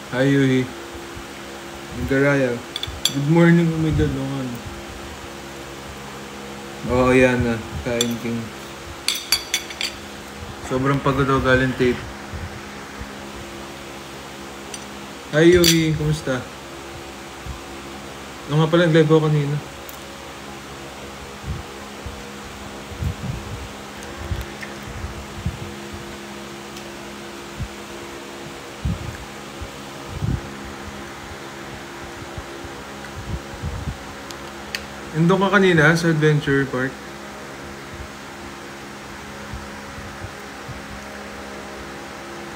Hi, Yuhi. Garaya. Good morning, oh my God. Oo, yan na. Kain king. Sobrang pagod ako galing tape. Hi, Yuhi. Kumusta? Ano nga pala, nag-live ako kanina. Nandun ka kanina sa Adventure Park?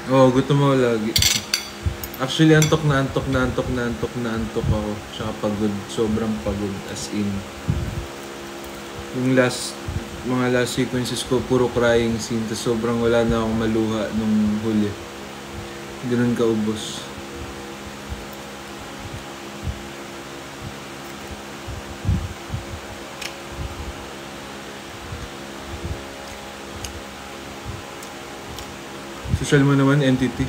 Oo, gutom ako lagi. Actually, antok ako. Tsaka pagod. Sobrang pagod. As in. Yung mga last sequences ko, puro crying scene. Tapos sobrang wala na akong maluha nung huli. Ganun kaubos. Social mo naman, entity.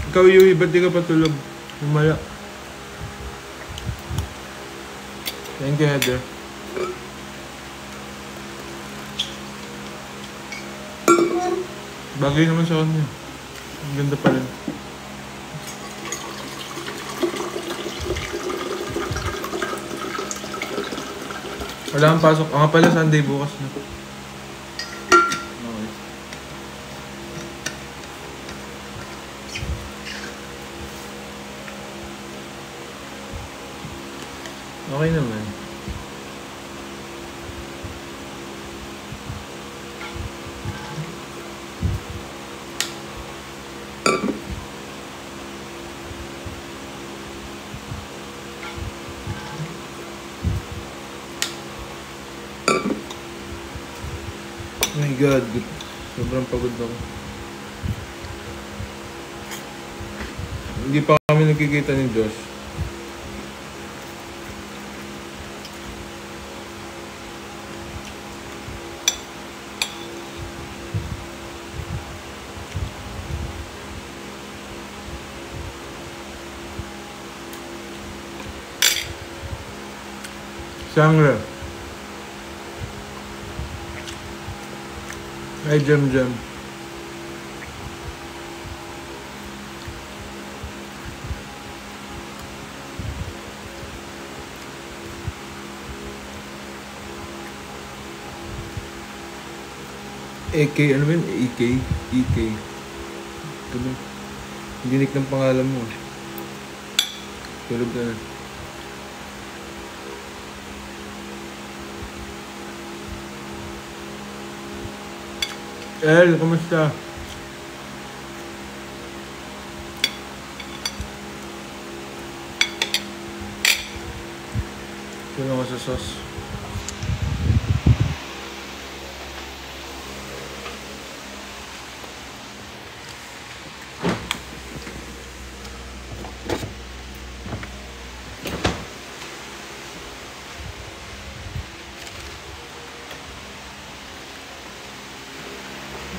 Ikaw, Yui, ba't di ka patulog? Umaya. Thank you, Heather. Bagay naman sa kanya. Ang ganda pa rin. Wala kang pasok. Nga pala, Sunday bukas na. Okay. Okay naman. Oh my God, sobrang pagod ako. Hindi pa kami nagkikita ni Josh. Sangre. Ay, Jam. AK, ano ba yun? EK. Ano? Ginik ng pangalan mo. Tulog ka na. El, kumusta? Tulong ako sa sauce.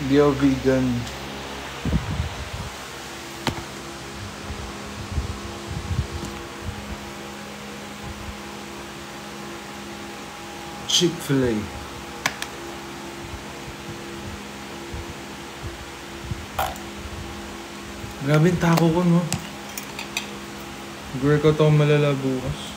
Hindi ako vegan. Chick-fil-A. Grabe yung taco ko, no? Workout ako malala bukas.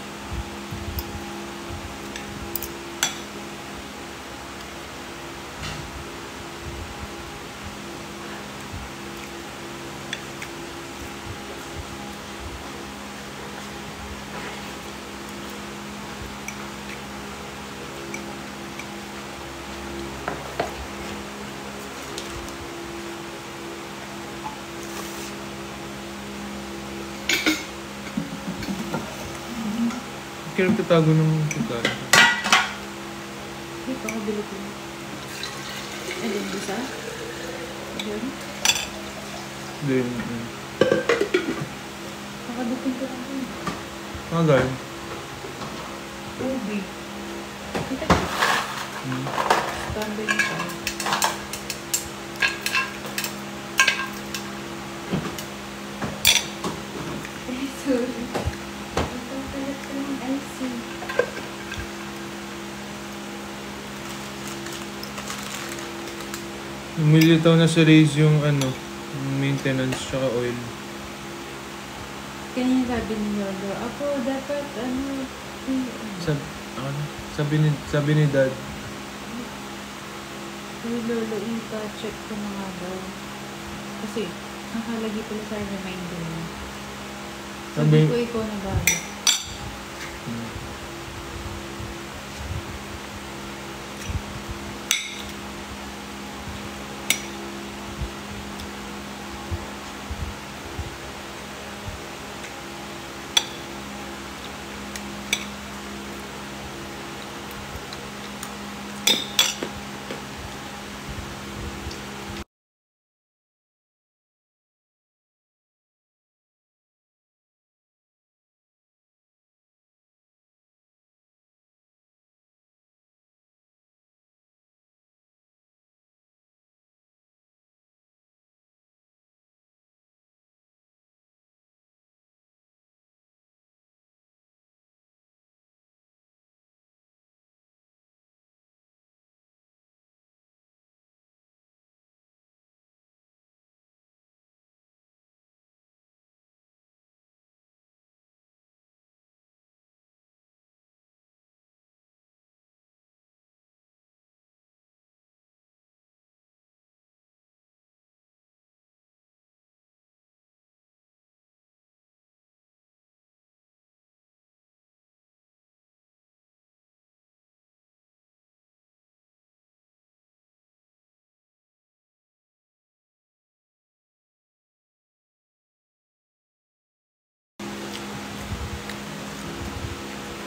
Kaya nagtatago ng pagkain. Ito ako bilog mo. Ayun, isa? Ayun? Then, Nakadupin ko lang yun. galing. Ubi. tambay mo siya. Eh, sorry. Ipagpalit ko ng icing. Umilitaw na sa raise yung ano, yung maintenance tsaka oil. Kanina sabi ni Lolo, ako dapat Sabi ni Dad, Uy, Lolo, ipa-check ko na nga daw. Kasi, nakalagay pala sa reminder mo. Sabi ko ikaw na bago.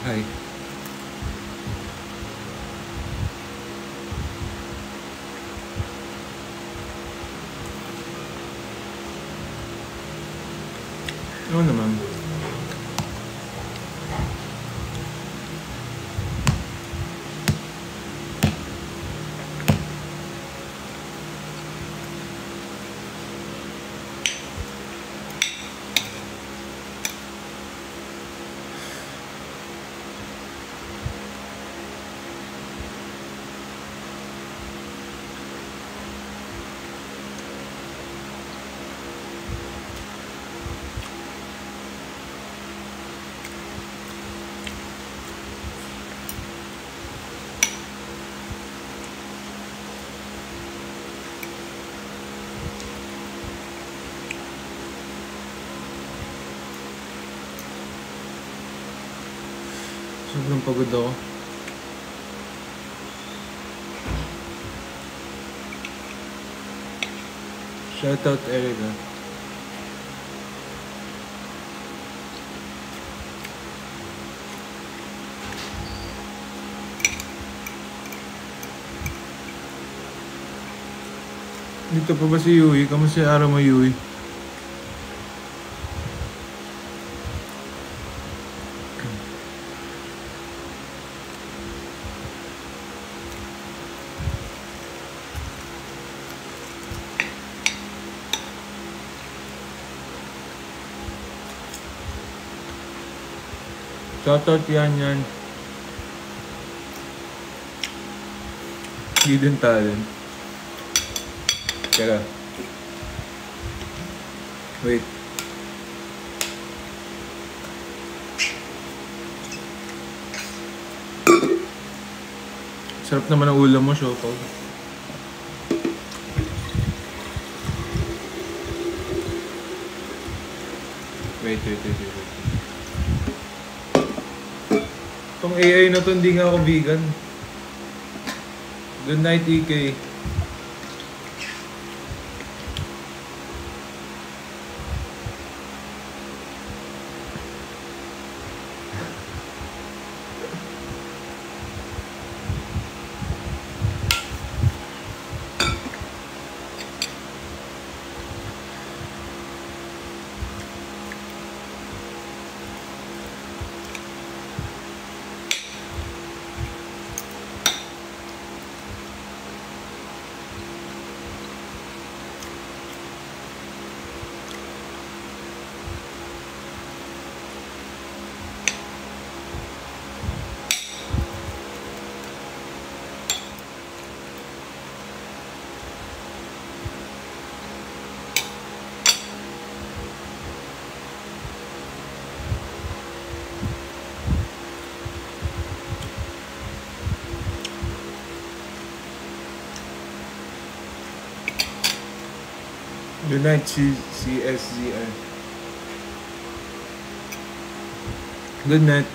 hi. Ano naman? Sobrang pagod ako. Shoutout Erica. Dito pa ba si Yui? Kamusta yung araw mo, Yui? Shoutout yan. Hidden talent. Teka. Wait. Sarap naman ang ulam mo, Shoko. Wait. Itong AI na to, hindi nga ako vegan. Good night, EK. Good night, CSZR. Good night.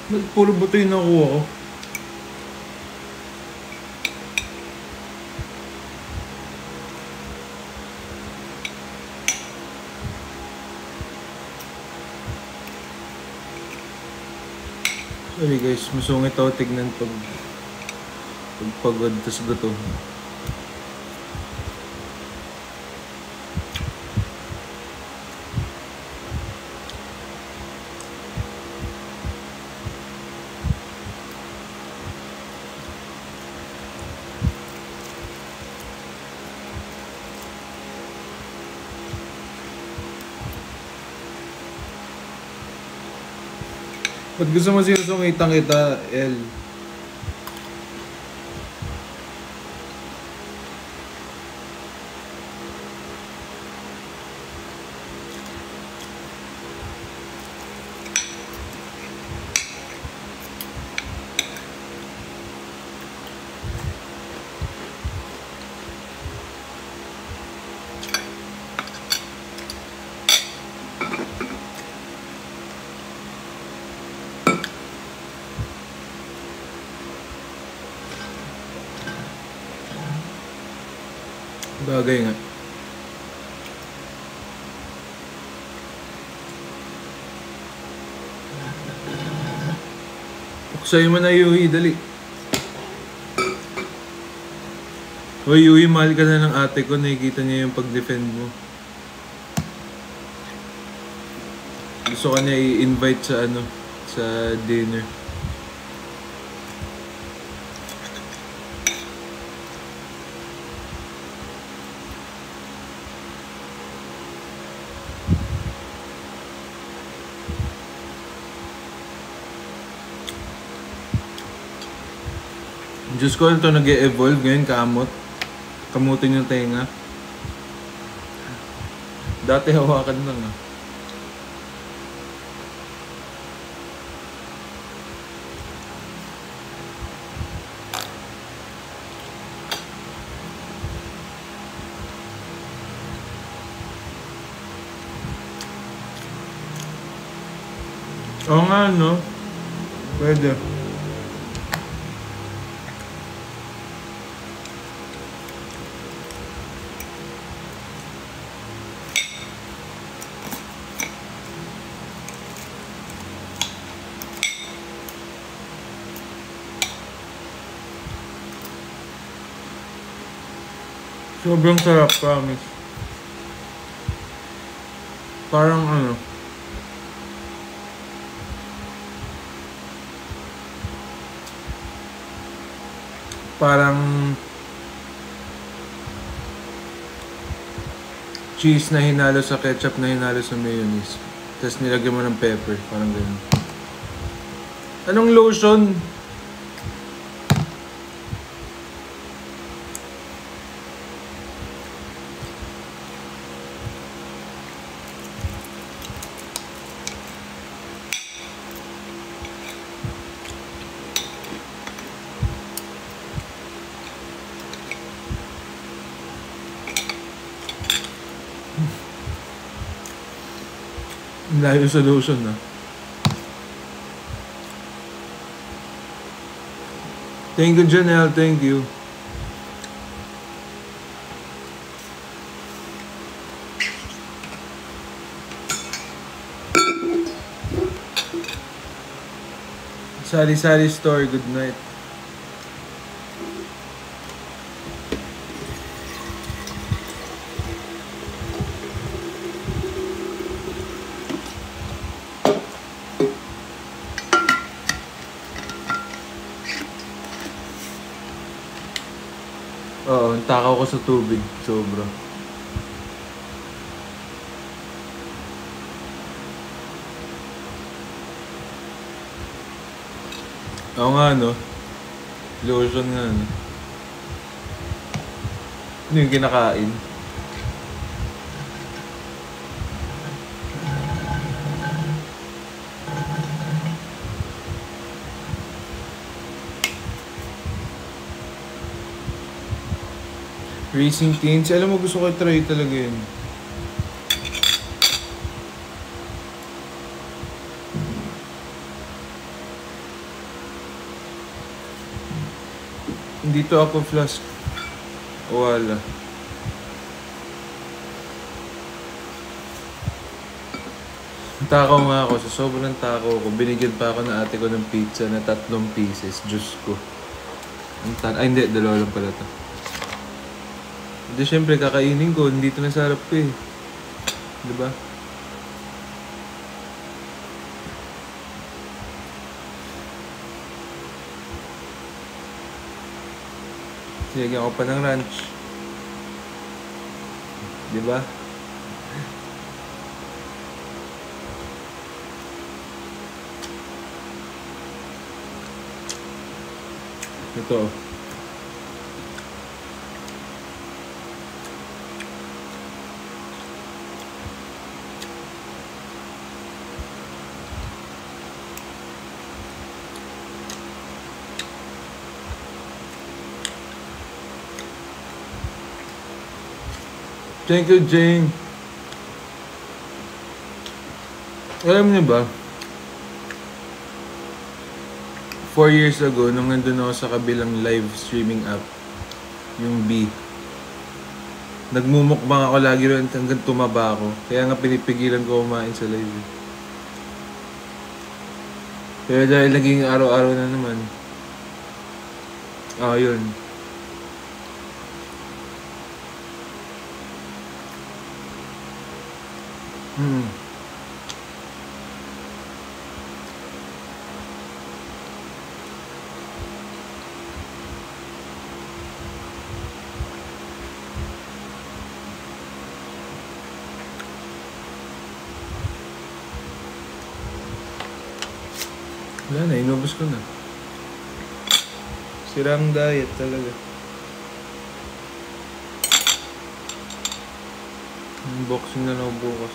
Ba't puro buto yung nakuha ko? Sorry guys, masungit ako tignan pag pagod tas gutom. Ba't gusto mo sinusungitang kita, El? Bagay nga. Sa'yo mo na, Yui, dali. Hoy, Yui, mahal ka na ng ate ko. Nakikita niya yung pag-defend mo. Gusto ka niya i-invite sa sa dinner. Diyos ko, ito nag-e-evolve ngayon, kamot. Kamutin yung tenga. Dati hawakan lang ah. Oo nga, no? Pwede. Sobrang sarap, promise. Parang parang cheese na hinalo sa ketchup na hinalo sa mayonnaise. Tapos nilagyan mo ng pepper, parang ganun. Anong lotion? Layo sa lotion na. Thank you, Janelle. Thank you. Sari-sari store. Good night. Oo, takaw ko sa tubig. Sobra. Oo nga, no? Lotion nga, no? Ano yung kinakain? Racing Canes. Alam mo, gusto ko try talaga yun. Dito ako flask. Wala. Takaw nga ako. Sa sobrang takaw ko, binigyan pa ako ng ate ko ng pizza na 3 pieces. Diyos ko. Ay, hindi. 2 lang pala to. Hindi, syempre, kakainin ko. Hindi ito nasarap ko eh. Diba? Sinigyan ko pa ng ranch. Diba? Ito. Thank you, Jane. Alam niyo ba? 4 years ago, nung nandun ako sa kabilang live streaming app, yung B, nagmumukbang ako lagi rin hanggang tumaba ako. Kaya nga pinipigilan ko kumain sa live. Pero dahil naging araw-araw na naman. Yun. Wala na, inubos ko na. Sirang diet talaga. Unboxing na lang bukas.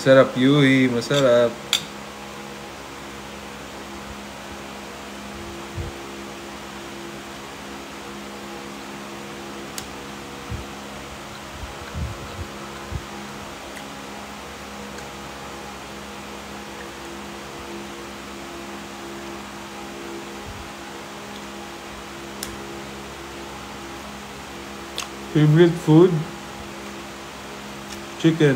Sarap, Yui. Masarap. Favorite food? Chicken.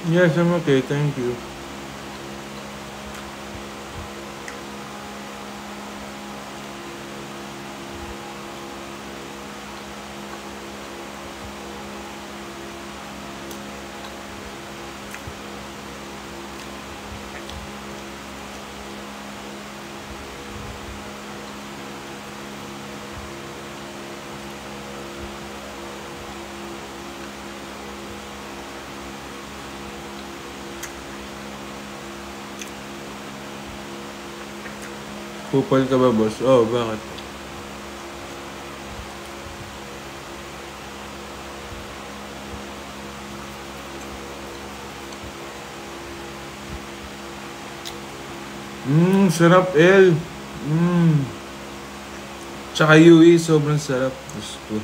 Yes, I'm okay. Thank you. Kupal ka ba, boss? Oh, bakit? Sarap, El. Tsaka Yui, sobrang sarap. Gusto.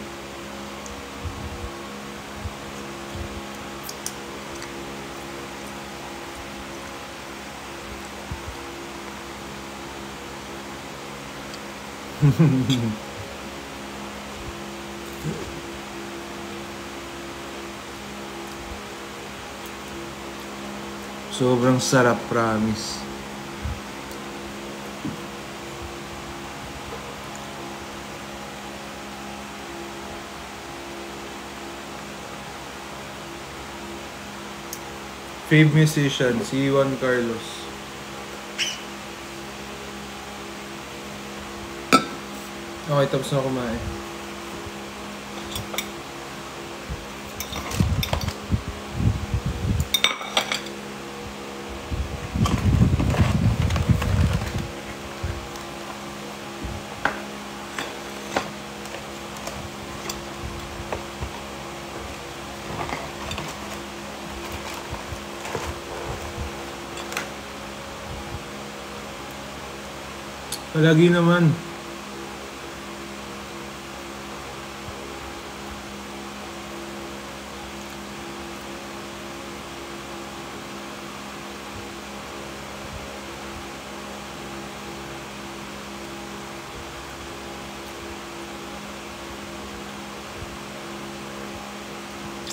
Sobrang sarap, promise. Fave musician, si Juan Carlos. Okay, tapos na kumain. Palagi naman.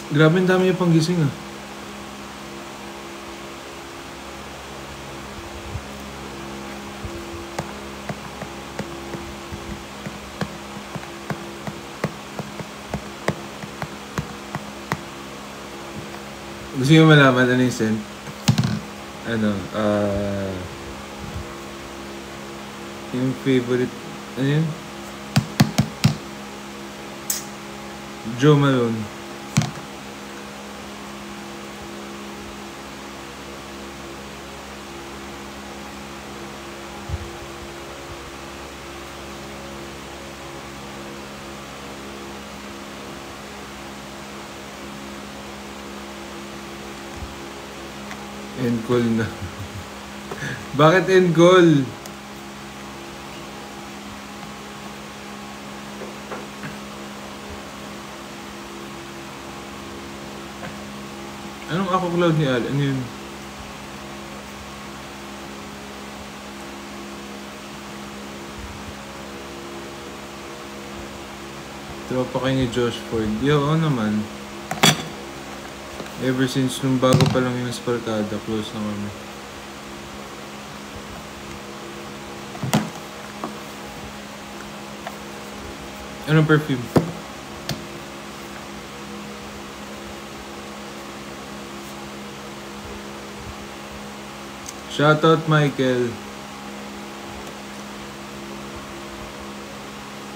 Grabe, ang dami niya pang gising ah. Gusto niyo malaman ano yung scent? Ano, yung favorite, ano yun? Joe Malone. End call na. Bakit end call? Anong ako cloud ni Al? Ano yun? Tropa kayo ni Josh Ford. Oo naman. Ever since nung bago pa lang yung Sparkada, close na kami. Anong perfume? Shoutout Michael.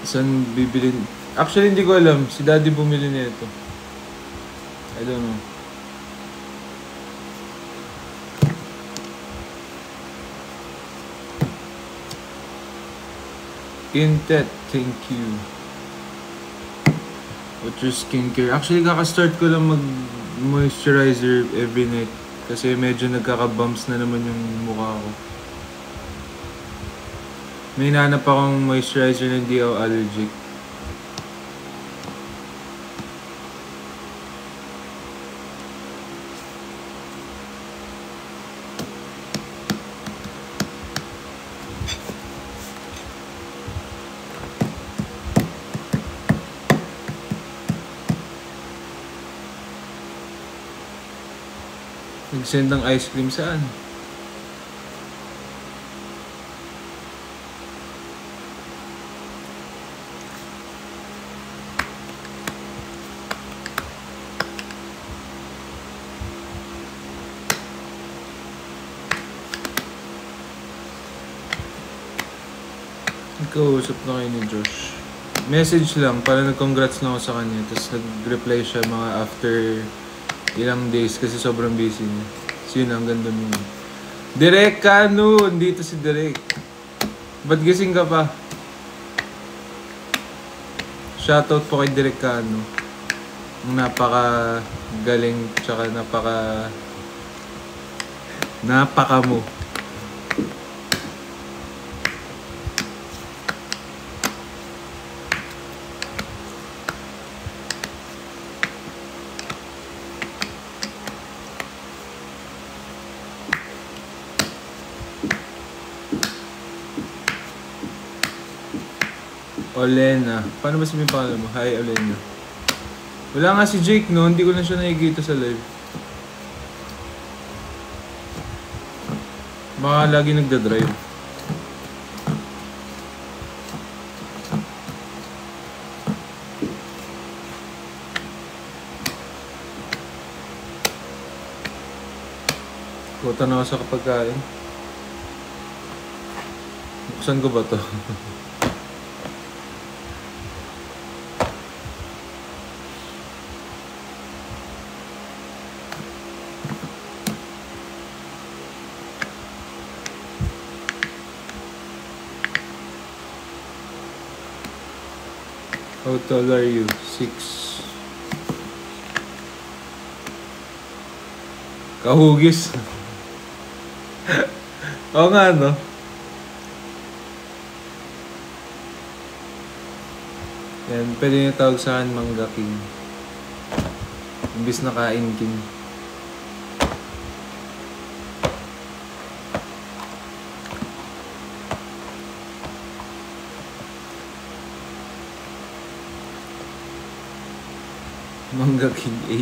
Saan bibilin? Actually hindi ko alam. Si Daddy bumili nito. I don't know. Intet, thank you. What's your skincare? Actually, kaka-start ko lang mag-moisturizer every night. Kasi medyo nagkaka-bumps na naman yung mukha ko. May nanap akong moisturizer na hindi ako allergic. Nag-send ng ice cream saan? Nagkausap na kayo ni Josh. Message lang, para nag-congrats na ako sa kanya. Tapos nag-reply siya mga after ilang days kasi sobrang busy niya. So yun, ang ganda nun. Direk Kano! Dito si Direk. Ba't gising ka pa? Shoutout po kay Direk Kano. Ang napaka-galing tsaka napaka mo. Olena. Paano ba sabihin pangalan mo? Hi, Olena. Wala nga si Jake, no? Hindi ko na siya nakikita sa live. Baka lagi nagdadrive. Kuta na ako sa kapagkain. Buksan ko ba to? How tall are you? 6. Kahugis. Oo nga, no? Yan, pwede nyo tawag sa akin Mangga King. Imbis na Kain King. Mangga King A.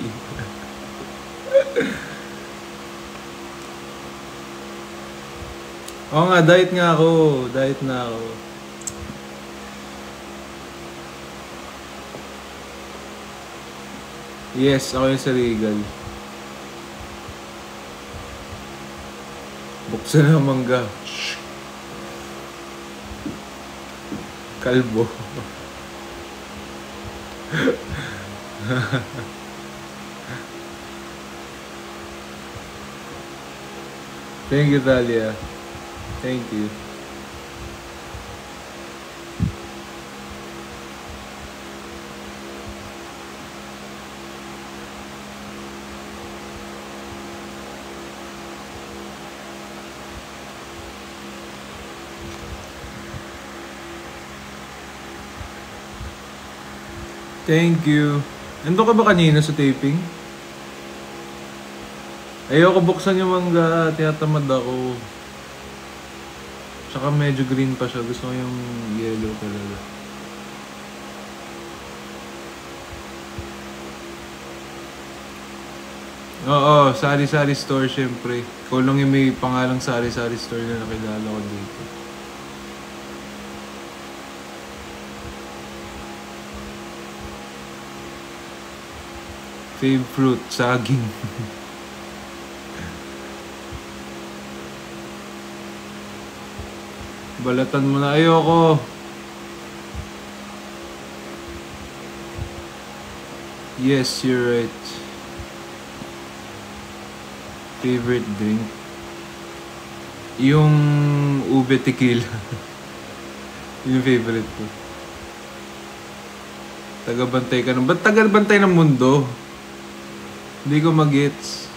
Oo nga, diet nga ako. Diet na ako. Yes, ako yung sa Regal. Buksan na mangga. Kalbo. Thank you, Talia. Thank you. Thank you. Nandun ka ba kanina sa taping? Ayoko buksan yung mangga. Tinatamad ako. Tsaka medyo green pa siya. Gusto ko yung yellow talaga. Oo, sari-sari store syempre. Ikaw lang yung may pangalang sari-sari store na nakilala ko dito. Fave fruit, saging. Balatan mo na. Ayoko. Yes, you're right. Favorite drink? Yung ube tequila. Yung favorite ko. Tagabantay ka ng... Ba't tagabantay ng mundo? Hindi ko mag-gets.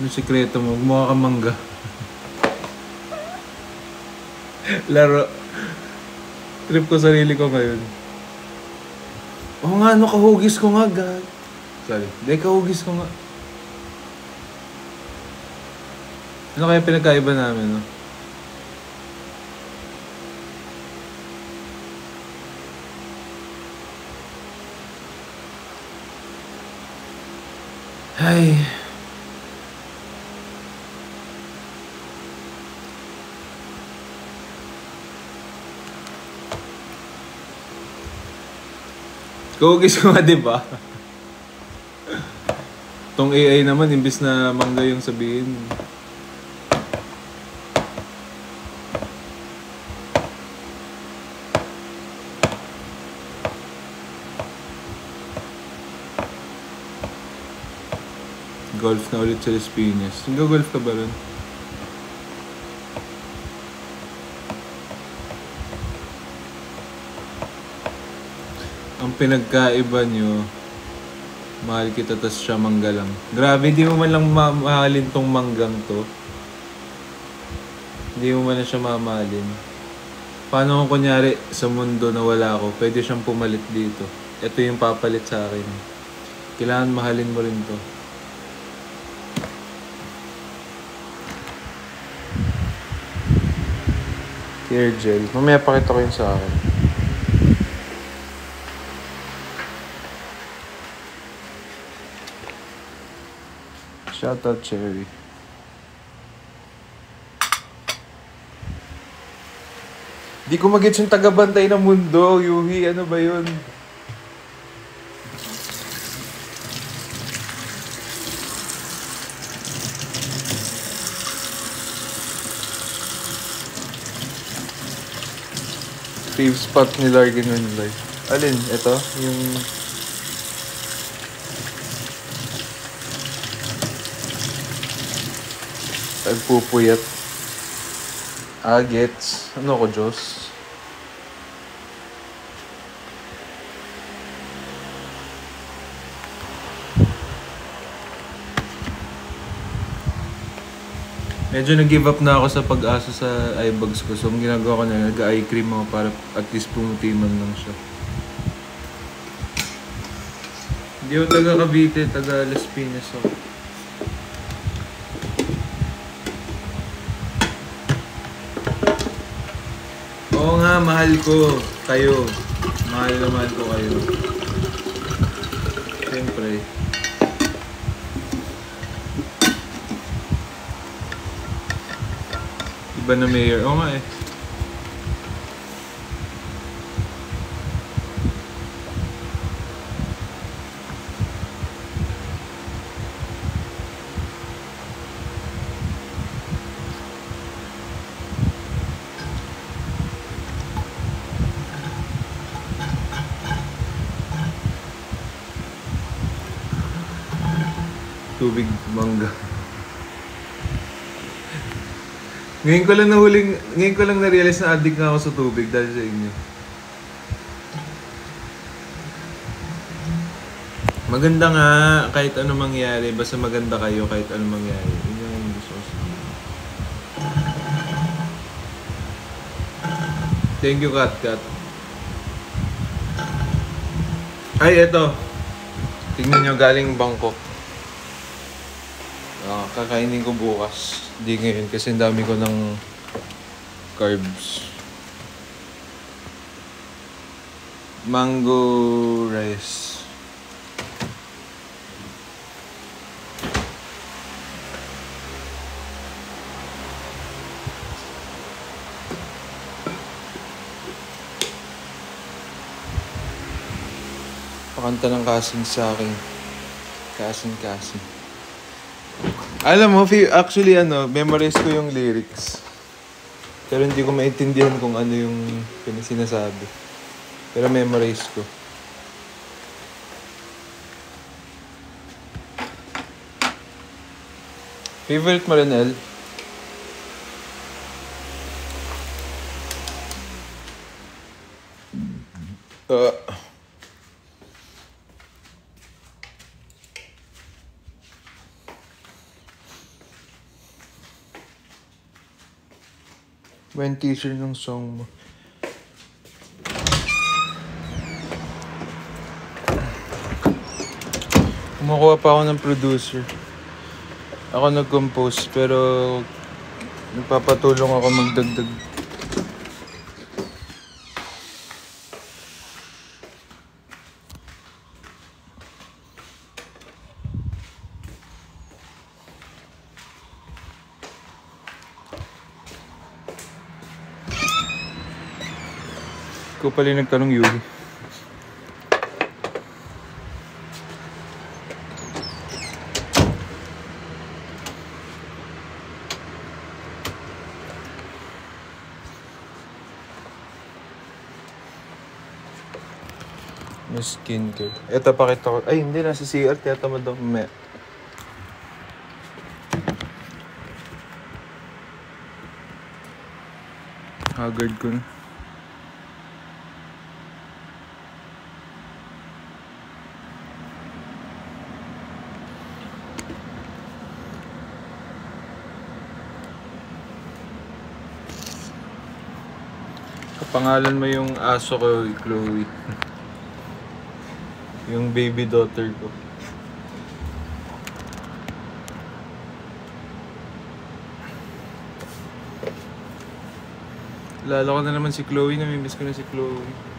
Ano sikreto mo? Gumawa ka mangga. Laro. Trip ko sarili ko ngayon. Oo nga, ano, kahugis ko nga, gag. Sorry. Hindi, kahugis ko nga. Ano kaya pinagkaiba namin, no? Ay. Kahugis ko nga, diba? Tong AI naman, imbis na mangga yung sabihin. Golf na ulit sa Las Piñas. Nag-golf ka ba rin? Ang pinagkaiba nyo, mahal kita tas siya mangga lang. Grabe, di mo man lang mamahalin tong manggang to. Hindi mo man na siya mamahalin. Paano kung kunyari sa mundo na wala ako, pwede siyang pumalit dito. Ito yung papalit sa akin. Kailangan mahalin mo rin to. Hair gel. Mamaya pakita ko yun sa akin. Shoutout Cherry. Di ko mag-gets yung tagabantay ng mundo, Yuhi. Ano ba yun? Fave spot ni Larkin Winlife. Alin? Ito? Yung... Nagpupuyat. Gets. Ano ko, Diyos? Medyo nag-give up na ako sa pag-asa sa eye bags ko. So, ang ginagawa ko na, nag-eye cream ako para at least pumuti man lang siya. Hindi ako taga Cavite, taga Las Piñas ako. Oo nga, mahal ko kayo. Mahal na mahal ko kayo. Siyempre. Iba na mayor. Oo nga eh. Tubig mangga. Ngayon ko lang na-realize na addict na ako sa tubig dahil sa inyo. Maganda nga kahit ano mangyari, basta maganda kayo kahit ano mangyari. Yun yung gusto ko sa inyo. Thank you, Kat. Ay, eto. Tingnan nyo, galing Bangkok. Kakainin ko bukas. Hindi ngayon kasi ang dami ko ng carbs. Mango rice. Pakanta ng kasing sa akin. Kasing. Alam mo, actually memorize ko yung lyrics. Pero hindi ko maintindihan kung ano yung sinasabi. Pero memorize ko. Favorite mo rin, El? When teaser ng song mo. Kumukuha pa ako ng producer. Ako nag-compose pero nagpapatulong ako magdagdag. Ikaw pala yung nagtanong, Yuhi. May skincare. Eto, pakita ko. Ay, hindi. Nasa CR. Kaya tamad ako. Haggard ko na. Pangalan mo yung aso ko, Chloe. Yung baby daughter ko. Lala ko na naman si Chloe. Namimiss ko na si Chloe.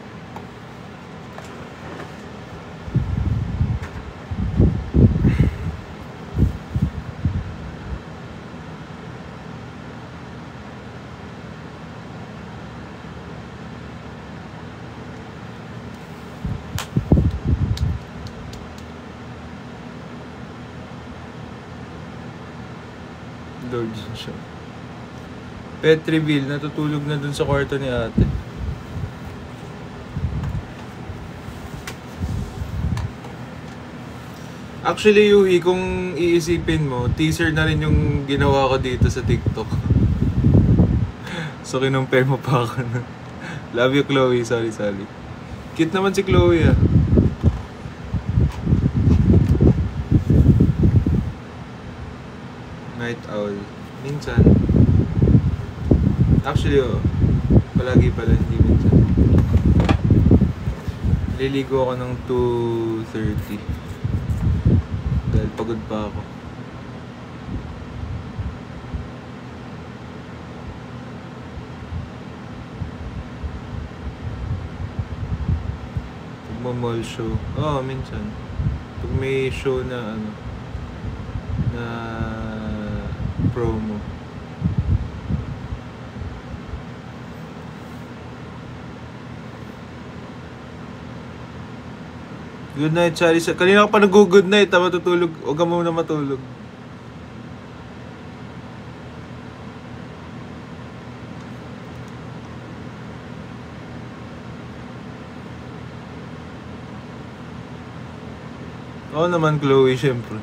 Lord siya. Petriville, natutulog na dun sa kwarto ni ate. Actually, Yuhi, kung iisipin mo, teaser na rin yung ginawa ko dito sa TikTok. So, kinumpare mo pa ako na. Love you, Chloe. Sorry. Cute naman si Chloe, ah. Night owl. Minsan. Actually, palagi pala, hindi minsan. Liligo ako ng 2:30. Dahil pagod pa ako. Mall show. Oo, minsan. Pag may show na na promo. Good night, Charlie. Kanina ka pa nag-good night, matutulog. Huwag ka muna matulog. Oo naman, Chloe, syempre.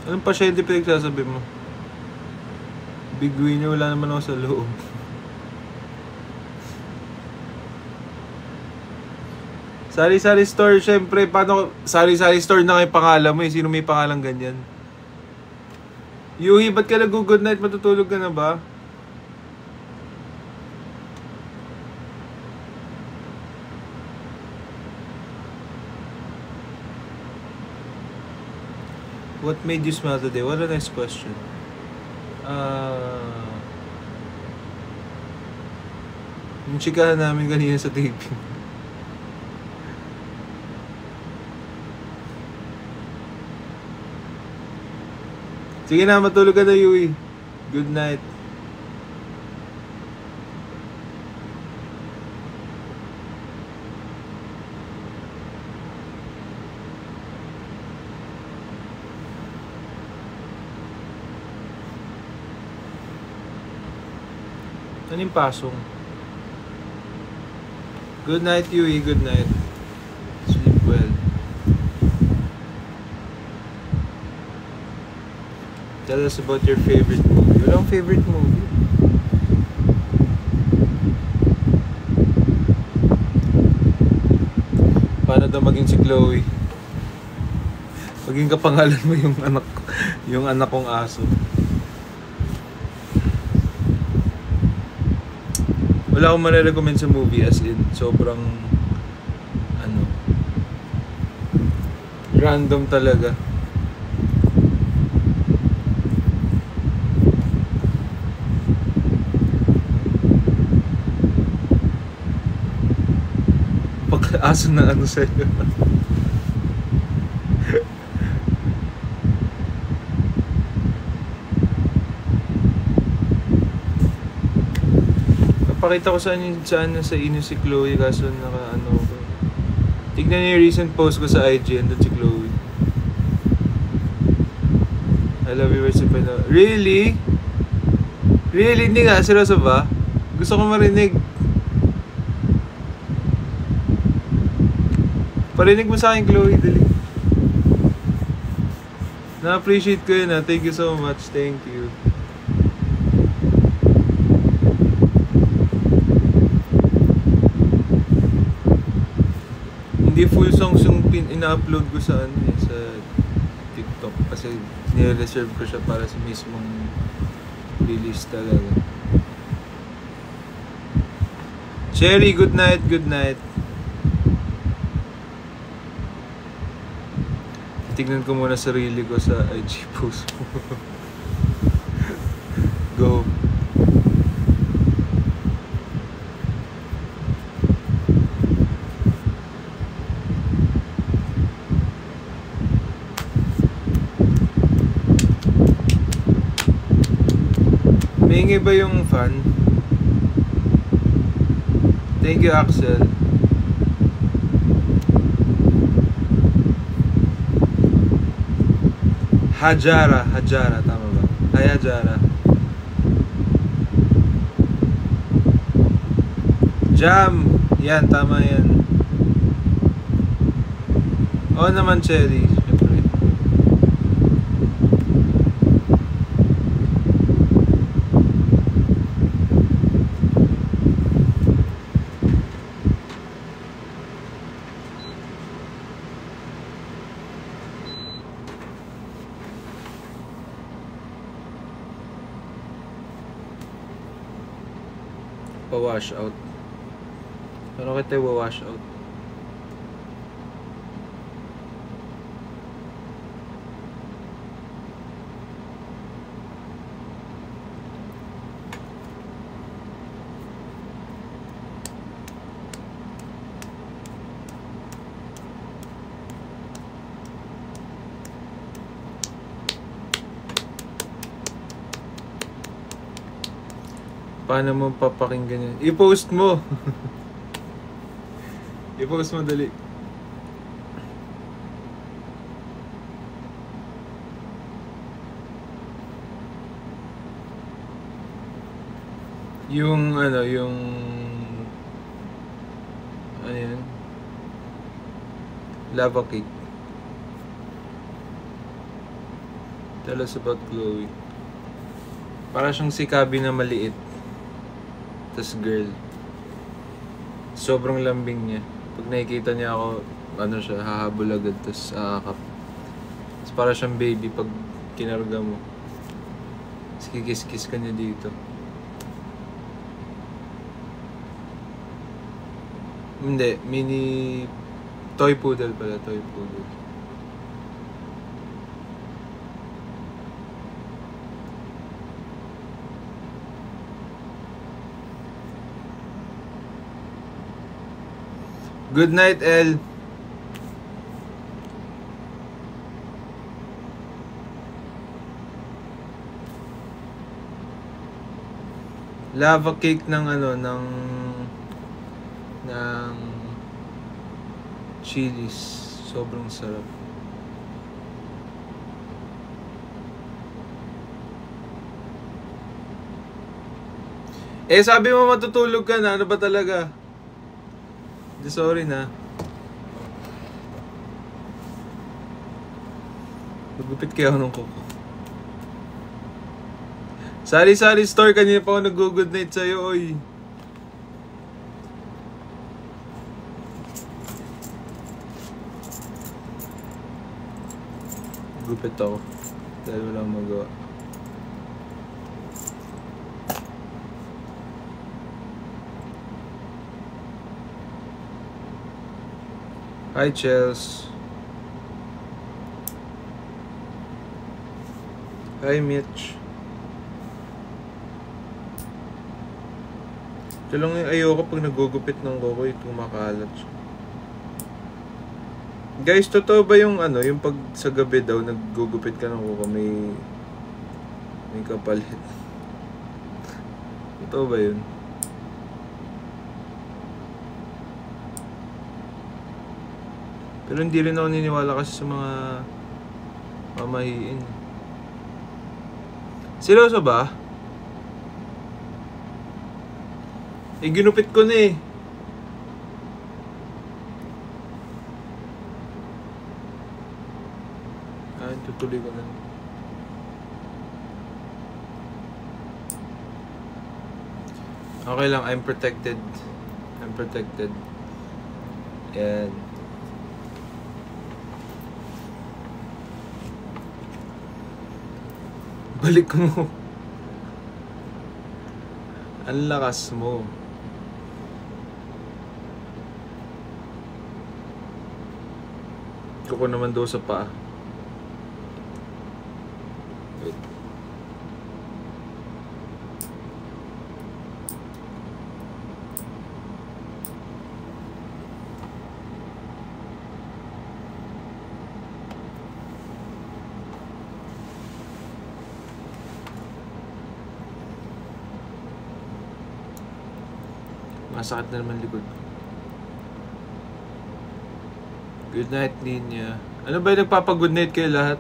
Anong pasyente pinagsasabi mo? Big winner, wala naman ako sa loob. Sari-sari store, syempre. Paano? Sari-sari store na kayo pangalan mo eh. Sino may pangalan ganyan? Yuhi, ba't ka nag-good night? Matutulog ka na ba? What made you smile today? What a nice question. Yung chikahan namin kanina sa taping. Sige na, matulog ka na, Yui. Good night. Ano yung pasong? Good night, Yui. Good night. Sleep well. Tell us about your favorite movie. Walang favorite movie. Paano daw maging si Chloe? Maging kapangalan mo yung anak kong aso. Wala akong marirecommend sa movie as in sobrang random talaga. Pagka-aso na sa'yo. Napakita ko sa inyo si Chloe kaso tignan niyo yung recent post ko sa IG, andun si Chloe. I love you, words of Pinoy. Really? Really? Hindi nga, seryoso ba? Gusto ko marinig. Parinig mo sa akin, Chloe, dali. Na-appreciate ko yun, ha. Thank you so much. Thank you. Hindi full songs yung ina-upload ko sa sa TikTok kasi nire-reserve ko siya para sa mismong release talaga. Cherry, good night, good night. Tignan ko muna sarili ko sa IG post mo. Go. Maingay ba yung fan? Thank you, Axel. Hajara, tama ba? Hi, Hajara. Jam! Yan, tama yan. Oo naman, Cherry. Siyempre. Pa-wash out. Pero kita i-wash out. Paano mo papakinggan yan? I-post mo! I-post mo dali. Yung ano yan? Lava cake. Tell us about Chloe. Para siyang si Kabi na maliit. Tas girl. Sobrang lambing niya. Pag nakikita niya ako, ano siya, hahabol agad, tas aakap. Tas para siyang baby pag kinarga mo. Tas kikis-kiss ka niya dito. Hindi, mini... Toy poodle pala, toy poodle. Good night, El. Lava cake ng ano, ng chilies. Sobrang sarap. Sabi mo matutulog ka na. Ano ba talaga? Sorry na. Magupit kaya ako ng kuko. Sari-sari store, kanina pa ako nag-good night sa'yo, oy. Gupit ako. Dahil wala akong magawa. Hi, Chels. Hi, Mitch. Ito lang yung ayoko pag nagugupit ng kuko, kumakalat siya. Guys, totoo ba yung ano, yung pag sa gabi daw naggugupit ka ng kuko, may kapalit? Totoo ba yun? Pero hindi rin ako niniwala kasi sa mga mamahiin. Seryoso ba? Ginupit ko na eh. Tutuloy ko na. Okay lang, I'm protected. I'm protected. And balik mo. Ang lakas mo. Kuko naman daw sa paa. Wait. Masakit na naman likod. Good night, Ninya. Ano ba yung nagpapag-good night kayo lahat?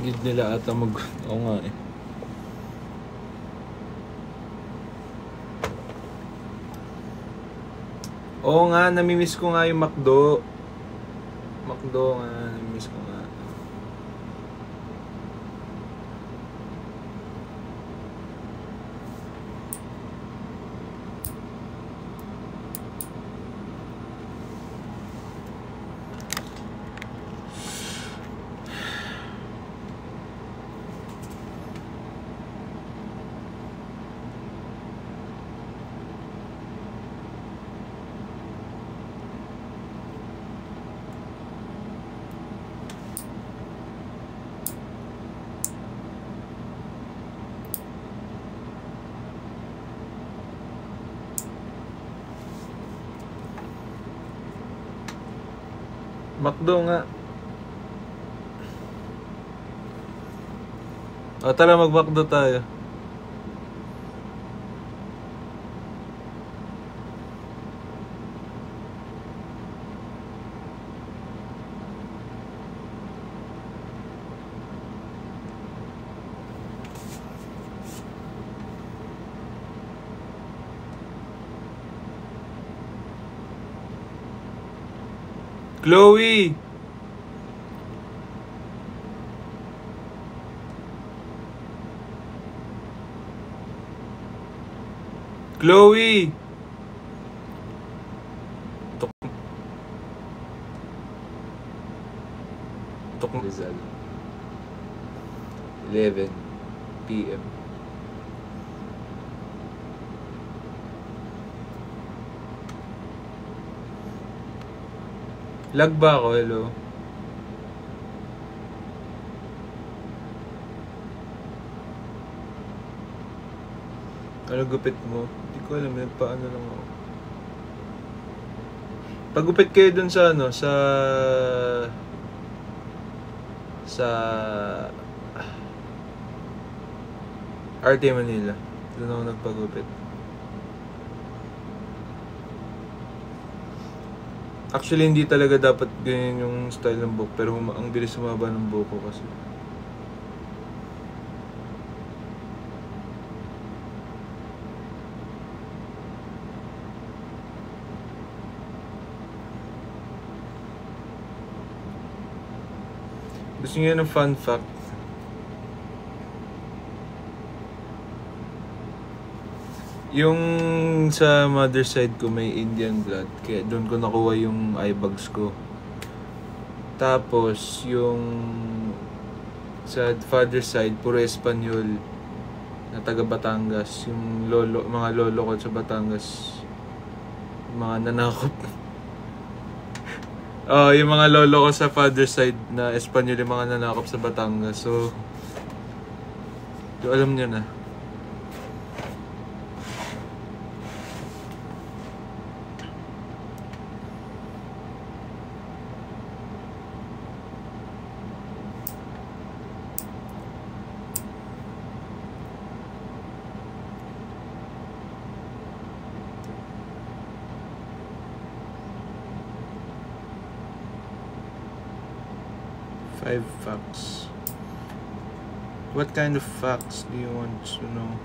Gid nila ata mag... Oo nga eh. Oo nga, namimiss ko nga yung McDo. McDo nga, namimiss ko nga. McDo nga. O tara, mag-McDo tayo. Chloe! Chloe! Tok Rizal. 11 PM. Lag ba ako? Hello? Ano gupit mo? Hindi ko alam, paano lang ako. Pagupit kayo dun sa ano, sa RT Manila. Doon ako nagpagupit. Actually, hindi talaga dapat ganyan yung style ng buhok, pero ang bilis humaba ng buhok ko kasi. Gusto niyo ng fun fact? Yung sa mother side ko may Indian blood, kaya doon ko nakuha yung eye bags ko. Tapos yung sa father side puro Espanyol na taga Batangas, yung mga lolo ko sa Batangas, mga nanakop. Yung mga lolo ko sa father side na Espanyol, yung mga nanakop sa Batangas. So alam niyo na. Five facts. What kind of facts do you want to know?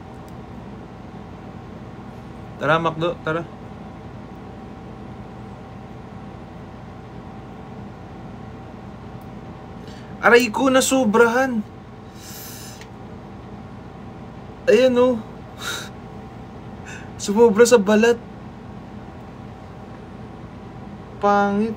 Tara, McDo, tara. Aray ko, nasobrahan. Ayan o. Sumobra sa balat. Pangit.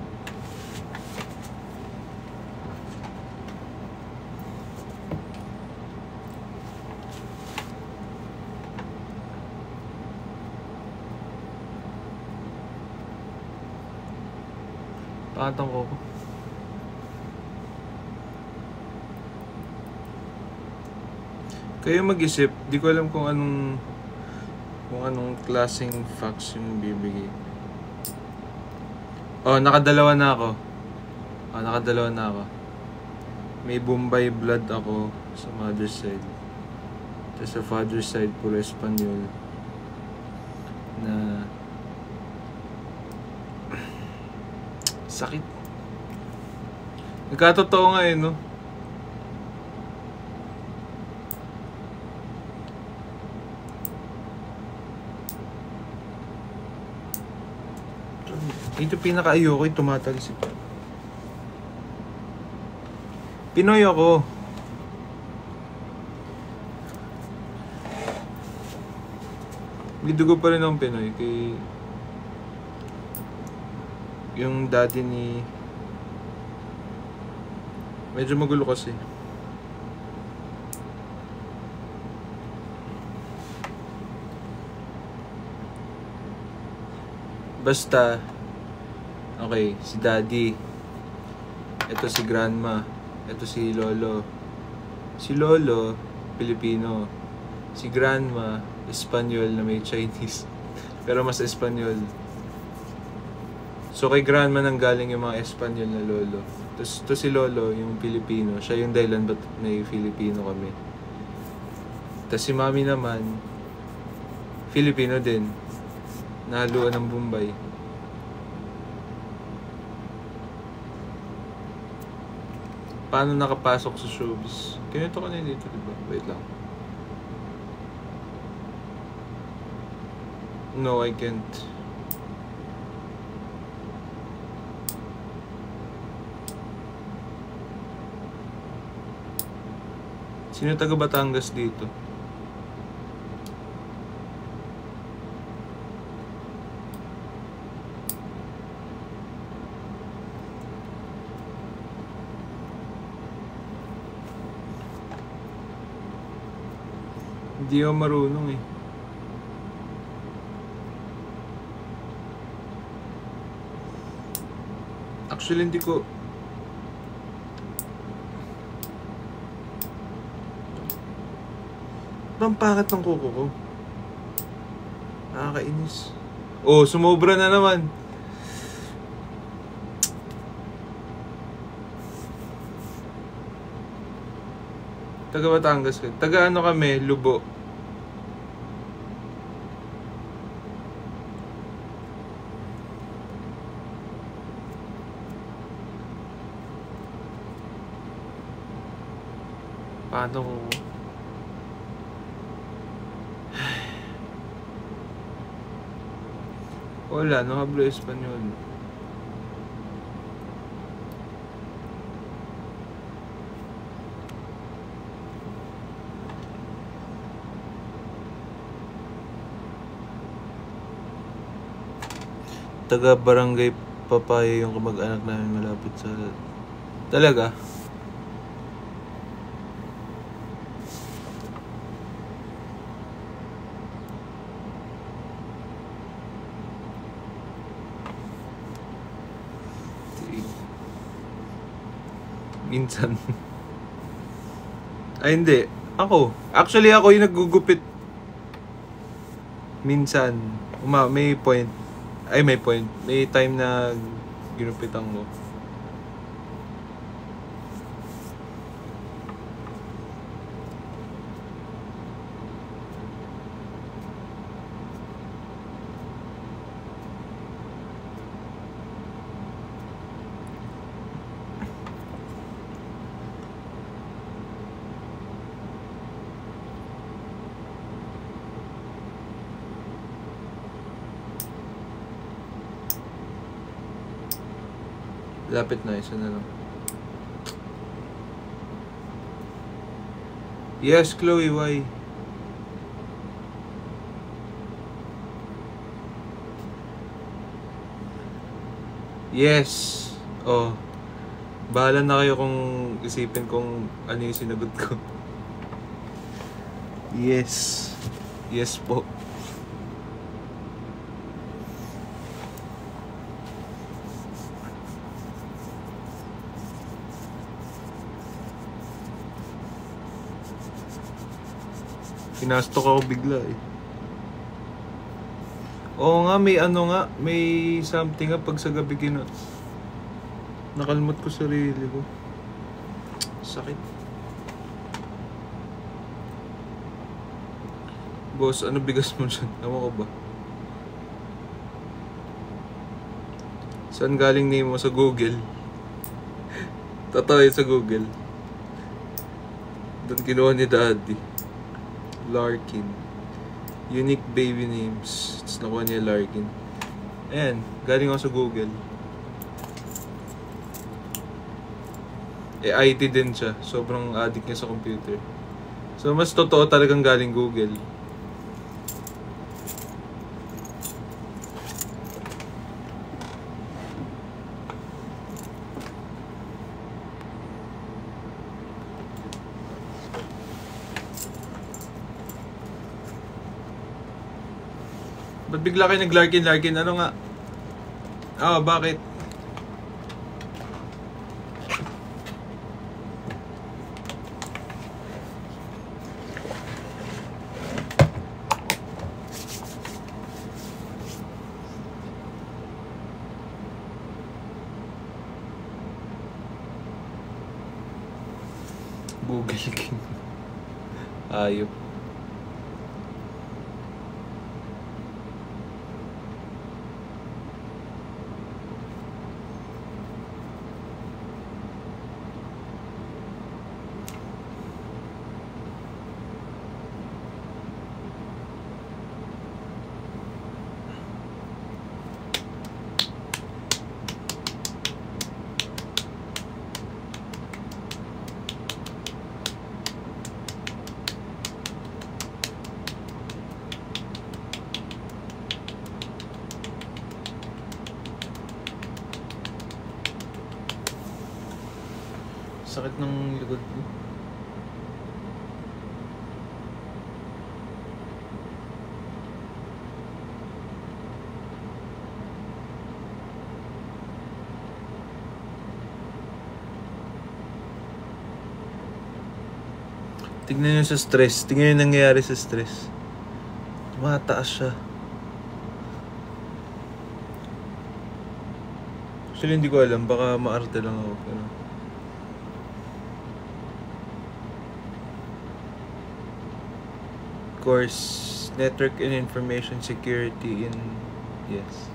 Pakatang ko. Kayo mag-isip, di ko alam kung anong klaseng facts yung bibigay. Nakadalawa na ako. May Bombay blood ako sa mother side. Tapos sa father side, puro Espanyol. Na sakit. Nagkatotoo nga no? Ito pinaka-ayoko yung tumatalsik. Pinoy ako. May dugo pa rin akong Pinoy kay yung daddy ni medyo magulo kasi. Basta okay, si daddy, ito si grandma, ito si lolo. Si lolo, Pilipino. Si grandma, Espanyol na may Chinese. Pero mas Espanyol. So kay grandma nang galing yung mga Espanyol na lolo. Tapos to si lolo, yung Pilipino. Siya yung dahilan ba't may Filipino kami. Tapos si mami naman, Filipino din. Nahaluan ng Bombay. Paano nakapasok sa showbiz? Kinito ko na yun dito, diba? Wait lang. No, I can't. Sino taga Batangas dito? Hindi ako marunong eh. Actually, hindi ko... Ang pakit ng kuko ko. Nakakainis. Oh, sumobra na naman. Taga Batangas ka. Taga ano kami? Lubo. Paano ko? Wala, no hablo Espanyol. Taga Barangay Papaya yung kamag-anak namin malapit sa... Talaga? Minsan. Ay, hindi. Ako. Actually, ako yung naggugupit. Minsan. May point. Ay, may point. May time na ginupitan ko. Lapit na, isa na lang. Yes, Chloe, why? Yes. Oh. Bahala na kayo kung isipin kung ano yung sinagot ko. Yes. Yes po. Pinastok ako bigla eh. Oo nga, may ano nga, may something nga pag sa gabi nakalmot ko sarili ko. Sakit. Boss, ano bigas mo dyan? Ewan ko ba? Saan galing name mo? Sa Google? Totoo yun sa Google. Doon kinuha ni Daddy. Larkin. Unique baby names. Tapos nakuha niya Larkin. Ayan, galing ako sa Google. IT din siya. Sobrang addict niya sa computer. So, mas totoo talagang galing Google. Ba't bigla kayo nag-Larkin? Ano nga? Bakit? Google King. Ayop. Sakit ng likod ko. Tignan nyo sa stress. Tignan nyo yung nangyayari sa stress. Tumataas siya. Actually, hindi ko alam. Baka maarte lang ako. Pero course, Network and Information Security in... Yes.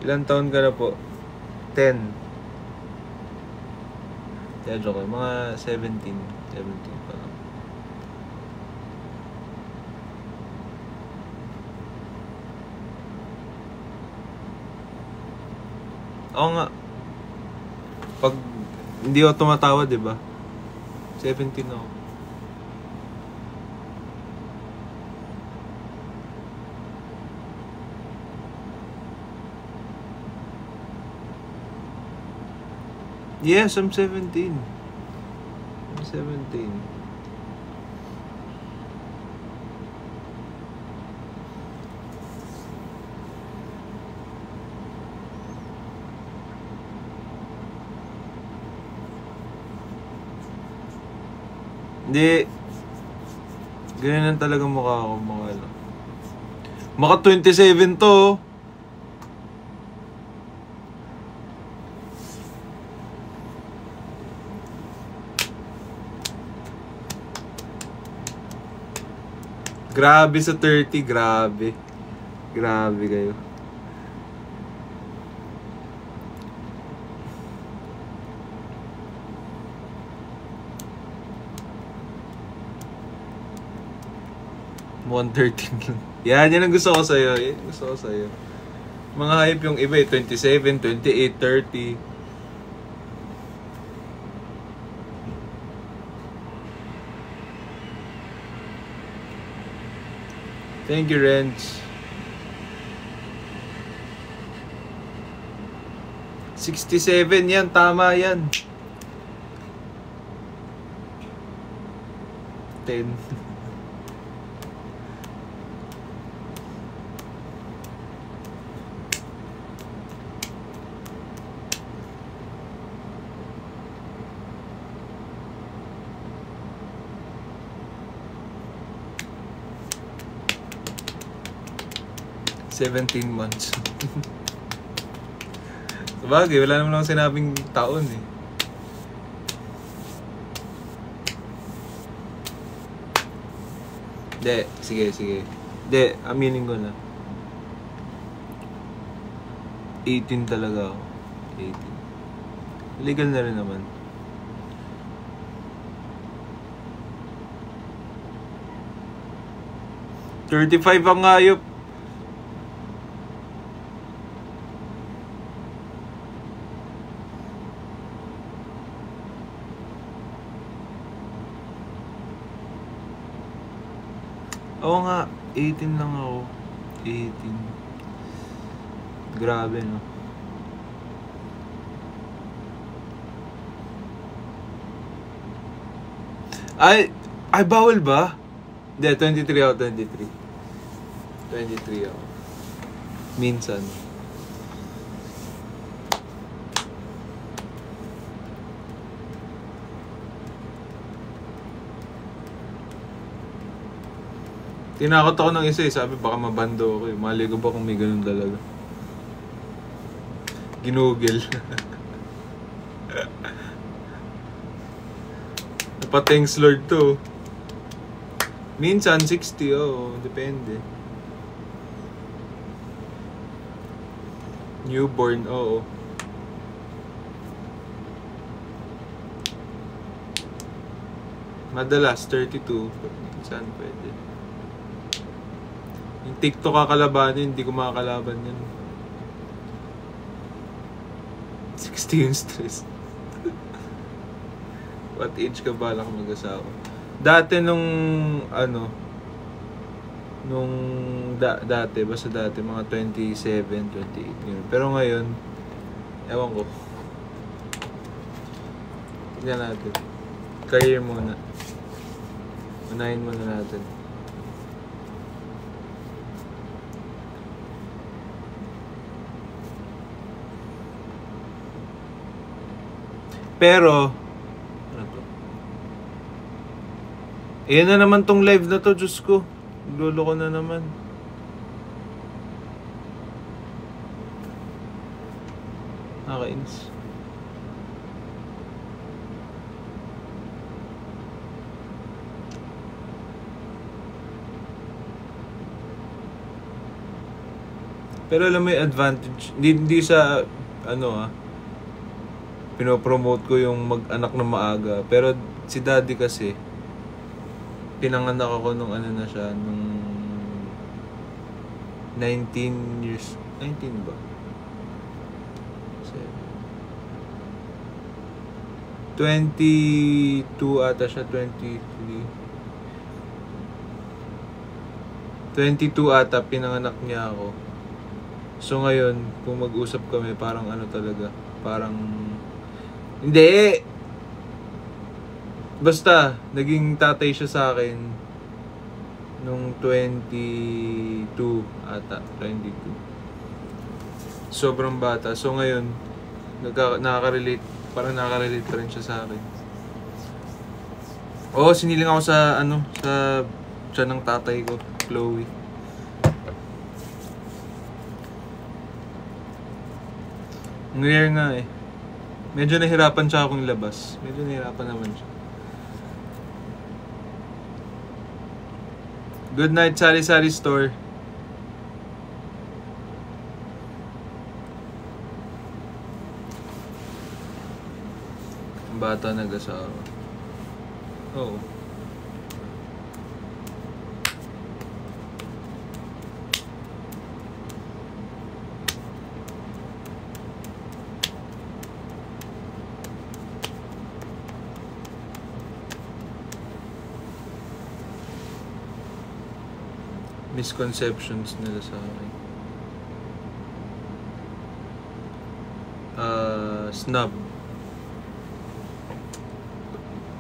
Ilang taon ka na po? 10. Kaya joke, mga 17 pa lang. Oo nga. Pag hindi ako tumatawa, di ba? 17 ako. Yes, I'm 17. I'm 17. Hindi. Ganyan lang talaga mukha ako, mga ano. Maka 27 to. Grabe sa 30, grabe. Grabe kayo. Mukhang 13 lang. Yan ang gusto ko sa'yo. Yan ang gusto ko sa'yo. Mga hype yung iba 27, 28, 30. Thank you, Renz. 67 yan, tama yan. 10. $17 months. Sabagay, wala naman akong sinabing taon eh. Hindi, sige. Hindi, aminin ko na. 18 talaga ako. 18. Legal na rin naman. 35 ang hayop. Oo nga, 18 lang ako. 18. Grabe, no? Ay, bawal ba? Hindi, 23 ako, 23. 23 ako. Minsan. Tinakot ako ng isa eh. Sabi baka mabando ako eh. Mali ko ba kung may ganun talaga? Ginugel. Thanks Lord to. Minsan 60, depende. Newborn, oo. Madalas 32, minsan pwede. Yung TikTok kakalabanin, hindi ko makakalaban yan. 60 yung stress. What age ka ba lang mag-asawa? Dati nung dati, basta dati, mga 27, 28 yun. Pero ngayon, ewan ko. Tignan natin. Career muna. Unahin muna natin. Pero, ano to? Ayan na naman tong live na to, Diyos ko. Lolo ko na naman. Nakakainis. Pero alam mo yung advantage, hindi sa, pinopromote ko yung mag-anak na maaga. Pero si daddy kasi, pinanganak ako nung na siya, nung 19 years, 19 ba? 22 ata siya, 23. 22 ata, pinanganak niya ako. So ngayon, kung mag-usap kami, parang talaga, parang, hindi! Basta, naging tatay siya sa akin nung 22 ata, 22. Sobrang bata. So ngayon, nakaka-relate, parang nakaka-relate pa rin siya sa akin. Oo, siniling ako sa, sa tiyan ng tatay ko, Chloe. Ang rare nga eh. Medyo nahirapan siya akong ilabas. Medyo nahirapan naman siya. Good night, Sari-Sari Store. Ang bata nag-asawa. Oo. Misconceptions nila sa akin. Snob.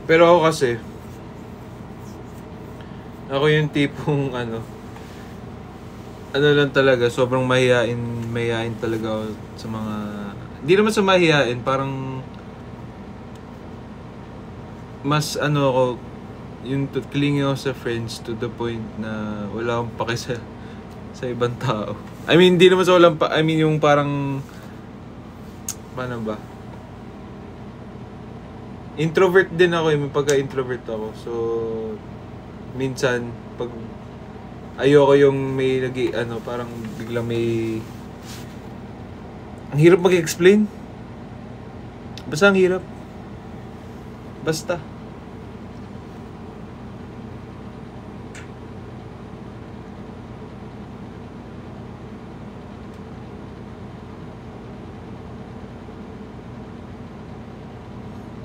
Pero ako kasi, ako yung tipong lang talaga, sobrang mahihain talaga ako sa mga, hindi naman sa mahihain, parang mas ako, yung clingy ako sa friends to the point na wala akong pake sa ibang tao. I mean, hindi naman sa walang I mean, yung parang, paano ba? Introvert din ako, yung pagka-introvert ako. So, minsan, pag ayoko yung may parang biglang may, ang hirap mag-explain. Basta ang hirap. Basta.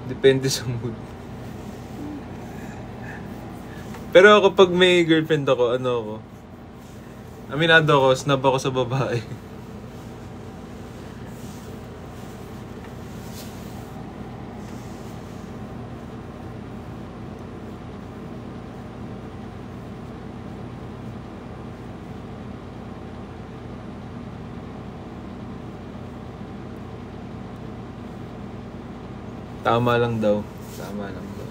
Depende sa mood. Pero ako pag may girlfriend ako, ano ako? Aminado ako, snub ako sa babae. Tama lang daw. Tama lang daw.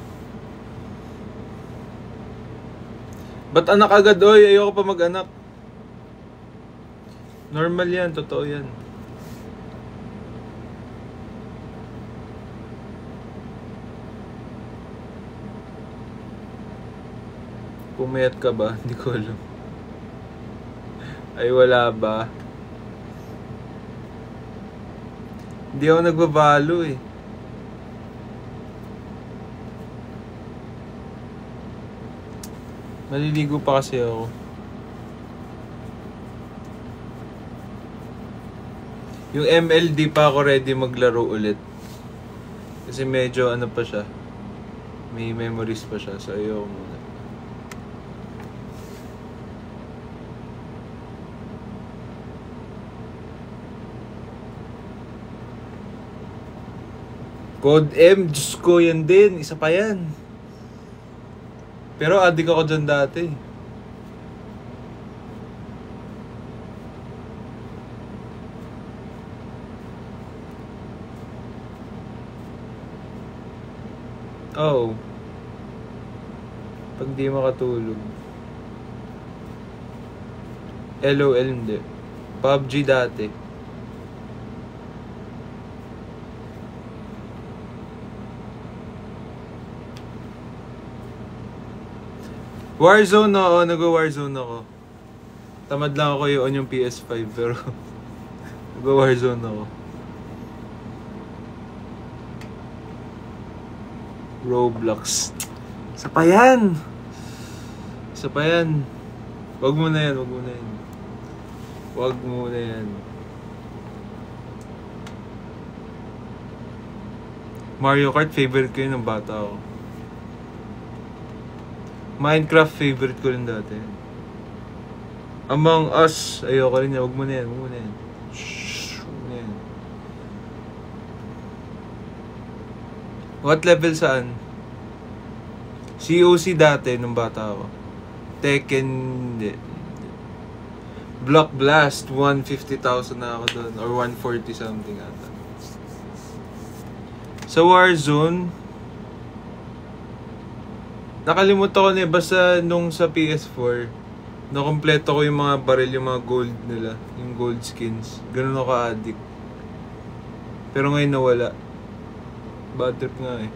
Ba't anak agad, oy? Ayoko pa mag-anak. Normal yan, totoo yan. Pumayat ka ba? Hindi ko alam. Ay, wala ba? Hindi ako nagbabalo eh. Maliligo pa kasi ako. Yung MLD pa ako ready maglaro ulit. Kasi medyo ano pa siya. May memories pa siya. So ayoko muna. Code M, Diyos ko, yan din. Isa pa yan. Pero adik ako dyan dati. Oh. Pag di makatulog. LOL hindi. PUBG dati. Warzone, oo. Nag-Warzone ako. Tamad lang ako i-on yung PS5 pero nag-Warzone ako. Roblox. Isa pa yan! Isa pa yan. Wag mo na yan, wag mo na yan. Wag mo na yan. Mario Kart, favorite ko yun ng bata ako. Minecraft, favorite ko rin dati. Among Us, ayoko rin niya. Wag mo na yan, wag mo na yan. Shhh, wag mo na yan. What level saan? COC dati, nung bata ako. Tekken, hindi. Block Blast, 150,000 na ako doon. Or 140 something ata. Sa Warzone, nakalimutan ko na basta nung sa PS4, nakompleto ko yung mga baril, yung mga gold nila, yung gold skins. Ganun ako ka-addict. Pero ngayon nawala. Bad trip nga eh.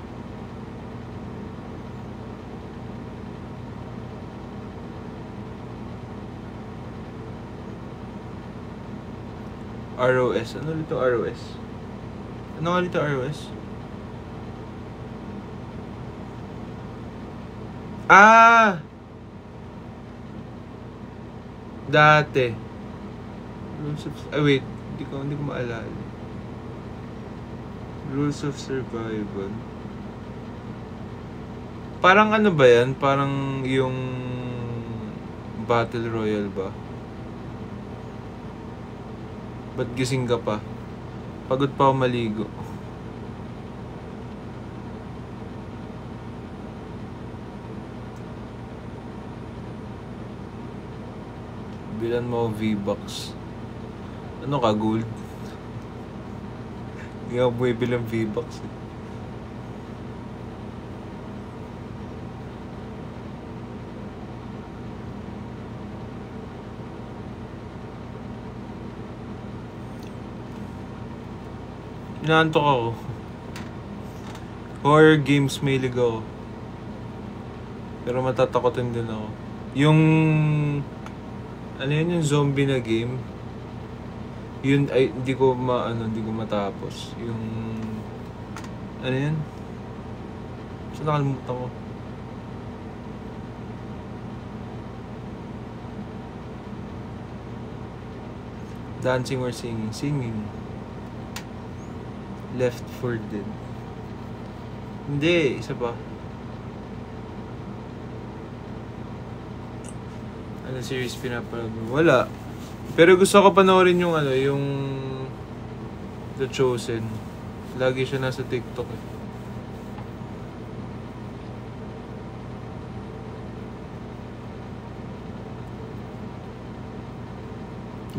ROS. Ano ulit yung ROS? Ano nga ulit yung ROS? Ah! Dati. Rules of... wait. Hindi ko maalala. Rules of Survival. Parang ano ba yan? Parang yung Battle Royale ba? Ba't gising ka pa? Pagod pa ako maligo. Bilan mo V-Bucks. Ano ka, gold? Hindi ako bumibilang V-Bucks eh. Inaantok ako. Horror games mahilig ako. Pero matatakotin din ako. Yung... ano yun yung zombie na game? Yun ay hindi ko matapos. Yung... ano yun? Saan nakalimutan ko? Dancing or singing? Singing. Left 4 Dead. Hindi, isa pa. Ano series pinapanood mo? Wala. Pero gusto ko panoorin yung ano, yung The Chosen. Lagi siya nasa TikTok eh.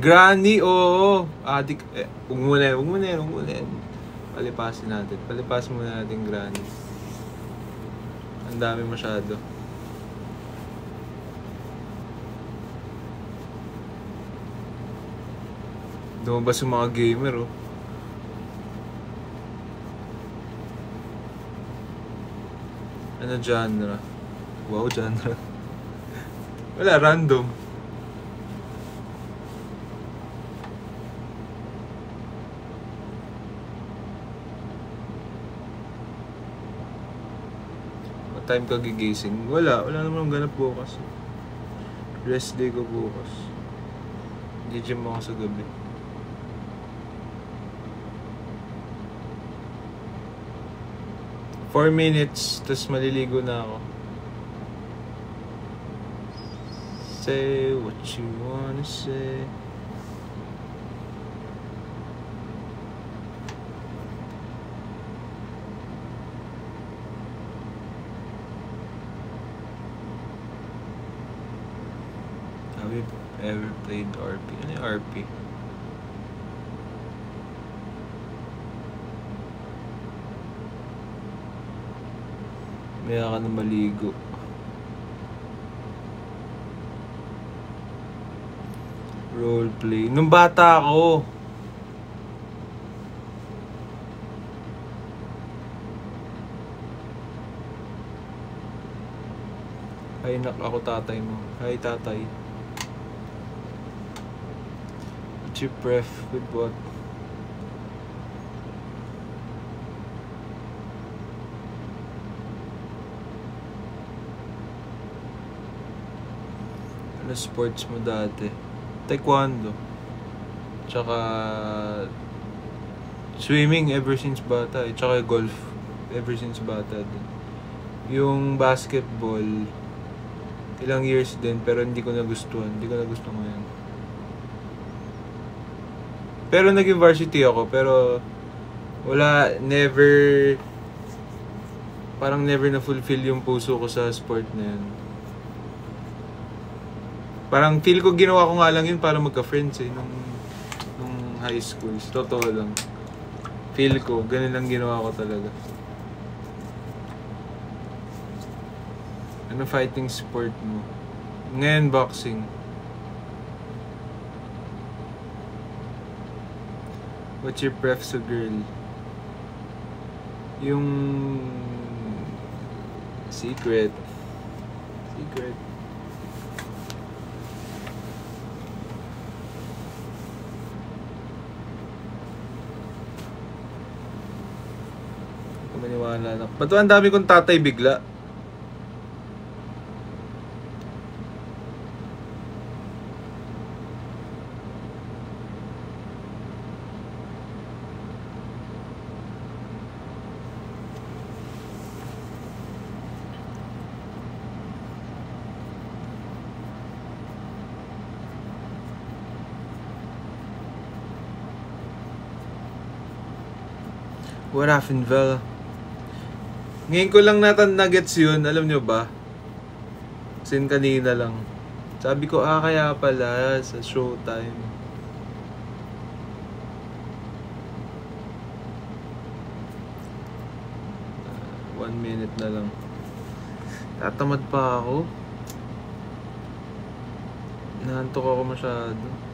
Granny, oo. Adik, huwag muna yan. Palipasin muna natin Granny. Ang dami masyado. Lumabas yung mga gamer, oh. Ano genre? Wow, genre. Wala, random. What time ka gigising? Wala naman ang ganap bukas. Rest day ko bukas. Gym ako sa gabi. 4 minutes, tas maliligo na ako. Say what you wanna say. Have you ever played RP? Ano yung RP? Maya ka na maligo. Roleplay. Nung bata ako. Ay nak, ako tatay mo. Hi tatay. What's your pref with what? Ano sports mo dati? Taekwondo. Tsaka swimming ever since bata eh. Tsaka golf ever since bata din. Yung basketball ilang years din pero hindi ko nagustuhan. Hindi ko nagustuhan ngayon. Pero naging varsity ako pero wala, parang never na fulfill yung puso ko sa sport na yun. Parang feel ko ginawa ko nga lang yun para magka-friends eh, nung high school. Totoo lang. Feel ko, ganun lang ginawa ko talaga. Ano fighting sport mo? Ngayon, boxing. What's your pref sa girl? Yung secret. Maniwala na. Ba't ang dami kong tatay bigla? What happened, Vel? Ngayon ko lang nagets yun, alam nyo ba? Sin kanina lang. Sabi ko, kaya pala sa Showtime. One minute na lang. Tatamad pa ako. Nahantok ako masyado.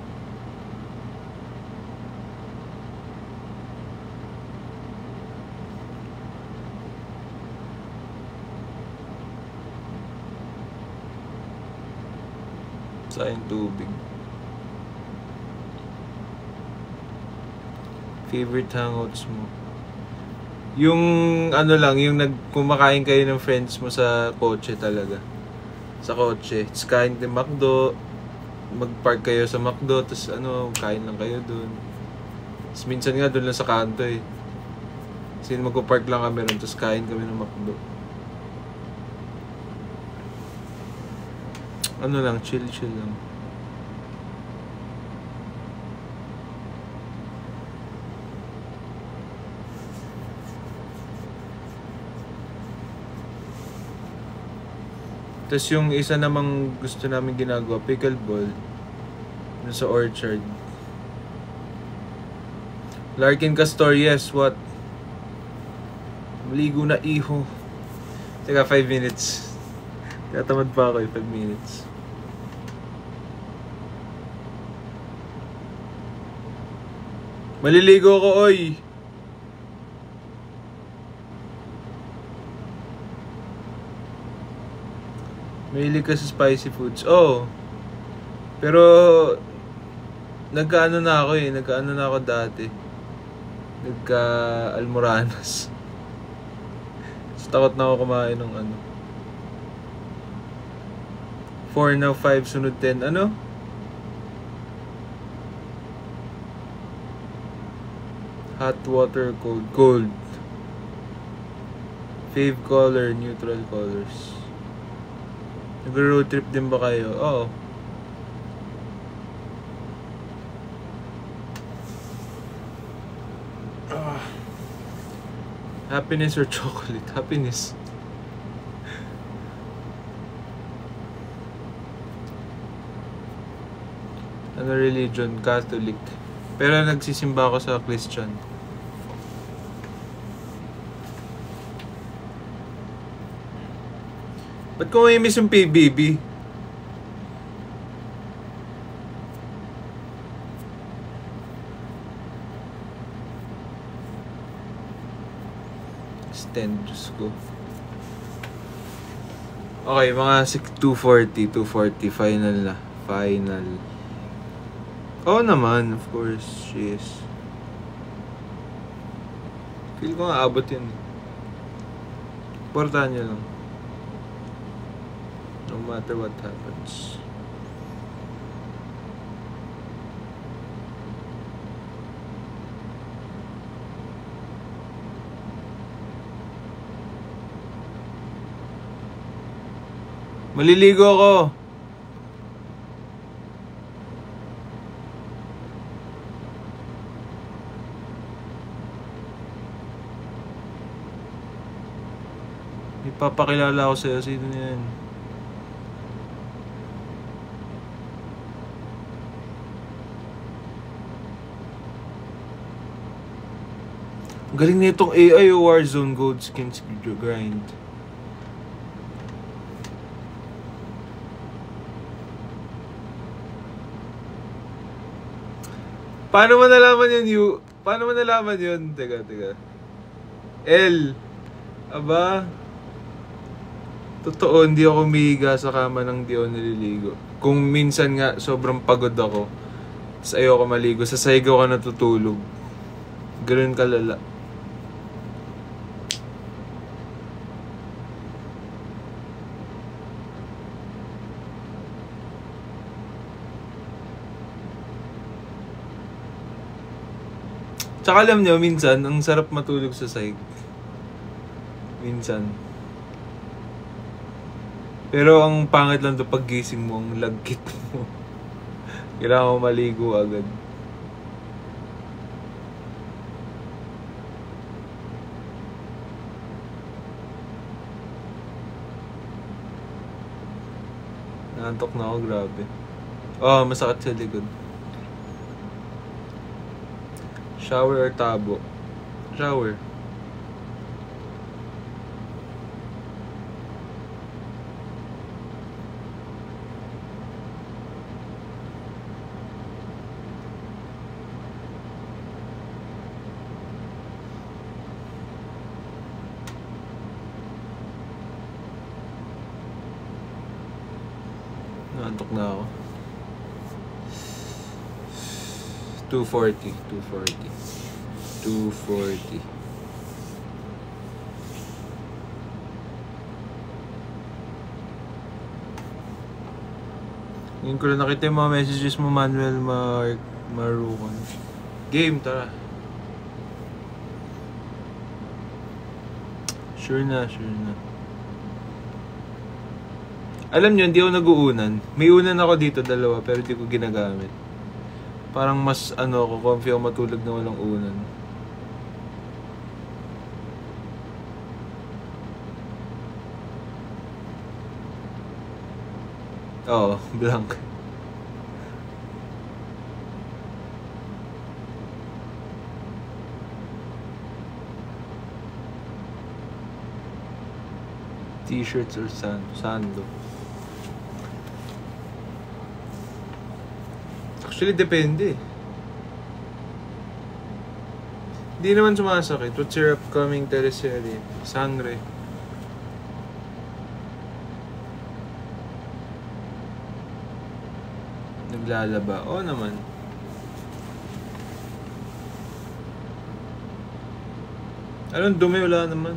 Sayang tubig. Favorite hangouts mo? Yung ano lang, yung kumakain kayo ng friends mo sa kotse talaga. Sa kotse. Tapos kain ng McDo. Mag-park kayo sa McDo. Tapos kain lang kayo dun. Tapos minsan nga dun lang sa kanto eh. Kasi magpo-park lang kami ron, tapos kain kami ng McDo. Ano lang, chill lang. Tapos yung isa namang gusto namin ginagawa, pickleball. Sa Orchard. Larkin Castor, yes, what? Maligo na iho. Teka, 5 minutes. Tatamad pa ako 5 minutes. Maliligo ko, oy! Mahilig ka sa spicy foods. Oh. Pero nagkaano na ako dati. Nagka-almoranas. So, takot na ako kumain ng ano. 4 now, 5 sunod 10. Ano? Hot water, cold. Fave color, neutral colors. Nag-road trip din ba kayo? Oo. Happiness or chocolate? Happiness. Ano religion? Catholic. Pero nagsisimba ako sa Christian. Ba't ko may miss yung PBB? Stand, Diyos ko. Okay, mga 240, final na. Final. Oo naman, of course, she is. Feel ko nga abot yun. Portahan nyo lang. No matter what happens. Maliligo ako. Ipapakilala ako sa'yo. Sino yan? Galing na itong AI o Warzone Gold Skins Grind. Paano mo nalaman yun, Paano mo nalaman yun? Teka. L. Aba. Totoo, hindi ako umihiga sa kama ng di ako naliligo. Kung minsan nga, sobrang pagod ako. Tapos ayoko maligo. Sa sahig ako natutulog. Ganun kalala. Tsaka alam nyo, minsan, ang sarap matulog sa sahig. Minsan. Pero ang pangit lang doon pag gising mo, ang lagkit mo. Kailangan mo maligo agad. Naantok na ako, grabe. Oh, masakit sa likod. Shower or tabo? Shower. Naantok na ako. 240. Ngayon ko lang nakita yung mga messages mo, Manuel Marucan. Game, tara. Sure na. Alam nyo, hindi ako nag-uunan. May unan ako dito, 2, pero hindi ko ginagamit. Parang mas, comfy ako matulog na walang unan. Oo, blank. T-shirts or sando. Actually, depende. Hindi naman sumasakit. What's your upcoming teleserye? Sangre. Naglalaba. Oo naman. Anong dumi? Wala naman.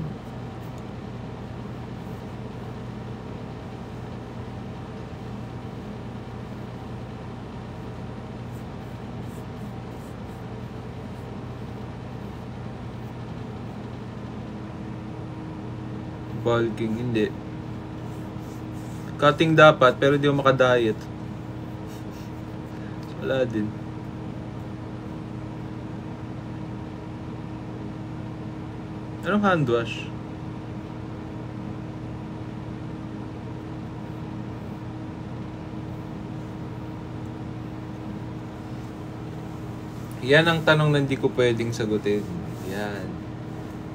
Bulking, hindi. Cutting dapat, pero di ako makadiet. Wala din. Anong hand wash? Yan ang tanong na hindi ko pwedeng sagutin. Yan.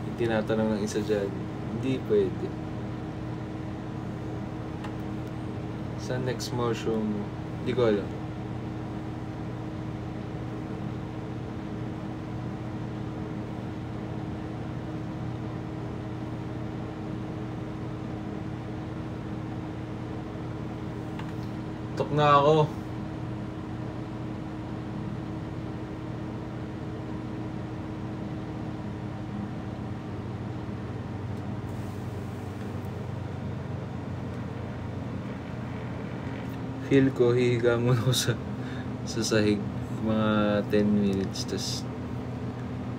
Yung tinatanong ng isa dyan. Hindi pwede. Sa next motion mo, hindi ko alam. Tok na ako. Feel ko, hihiga muna ako sa sahig. Mga 10 minutes, tas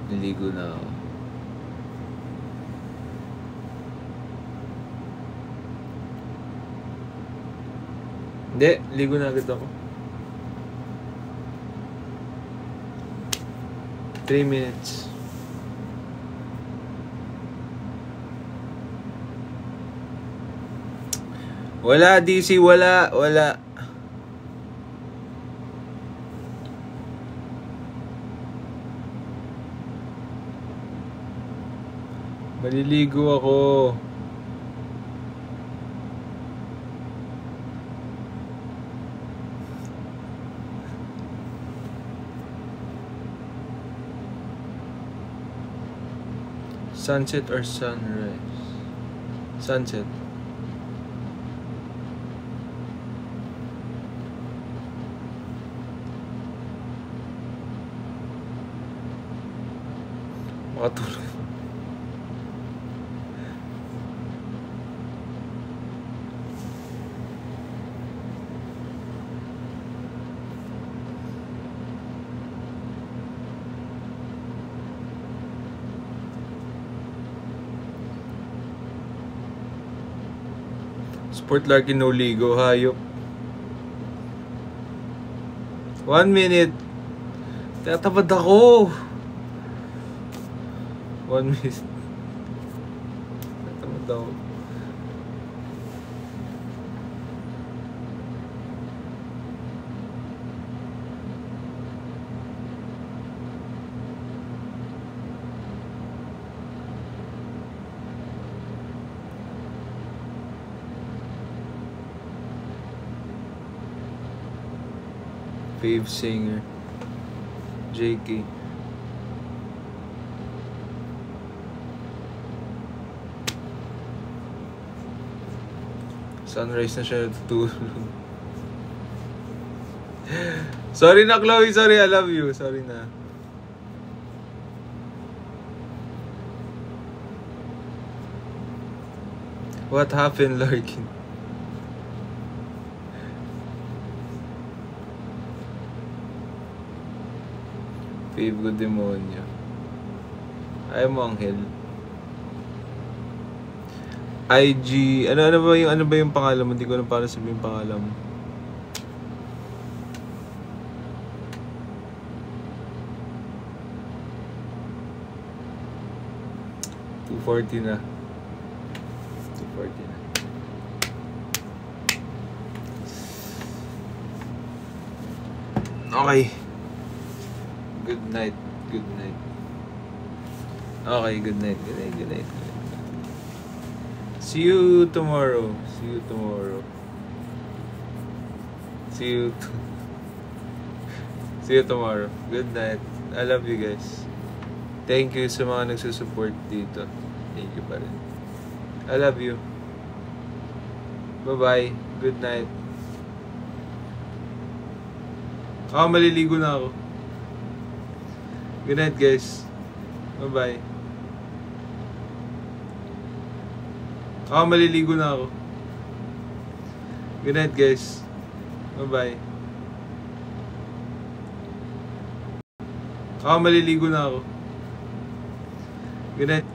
niligo na ako. Hindi, ligo na agad ako. 3 minutes. Wala, DC, wala. Maliligo ako. Sunset or sunrise? Sunset. Makatulog. Sport Larky no ligo, hayop. 1 minute. Tatabad ako. 1 minute. Tatabad ako. Fave singer JK. Sunrise na siya natutulog. Sorry na, Chloe. Sorry, I love you. Sorry na. What happened, Larkin? Fave ko demonyo. Ayaw mo, Anghel. IG, ano ba yung pangalan mo? Hindi ko na paano sabihin yung pangalan mo. $240 na. 240 na. Okay. Good night. Good night. Okay, good night. Good night. Good night. See you tomorrow. See you tomorrow. See you. See you tomorrow. Good night. I love you guys. Thank you sa mga nagsusupport dito. Thank you pa rin. I love you. Bye-bye. Good night. Maliligo na ako. Good night, guys. Bye-bye. Maliligo na ako. Good night, guys. Bye-bye. Maliligo na ako. Good night.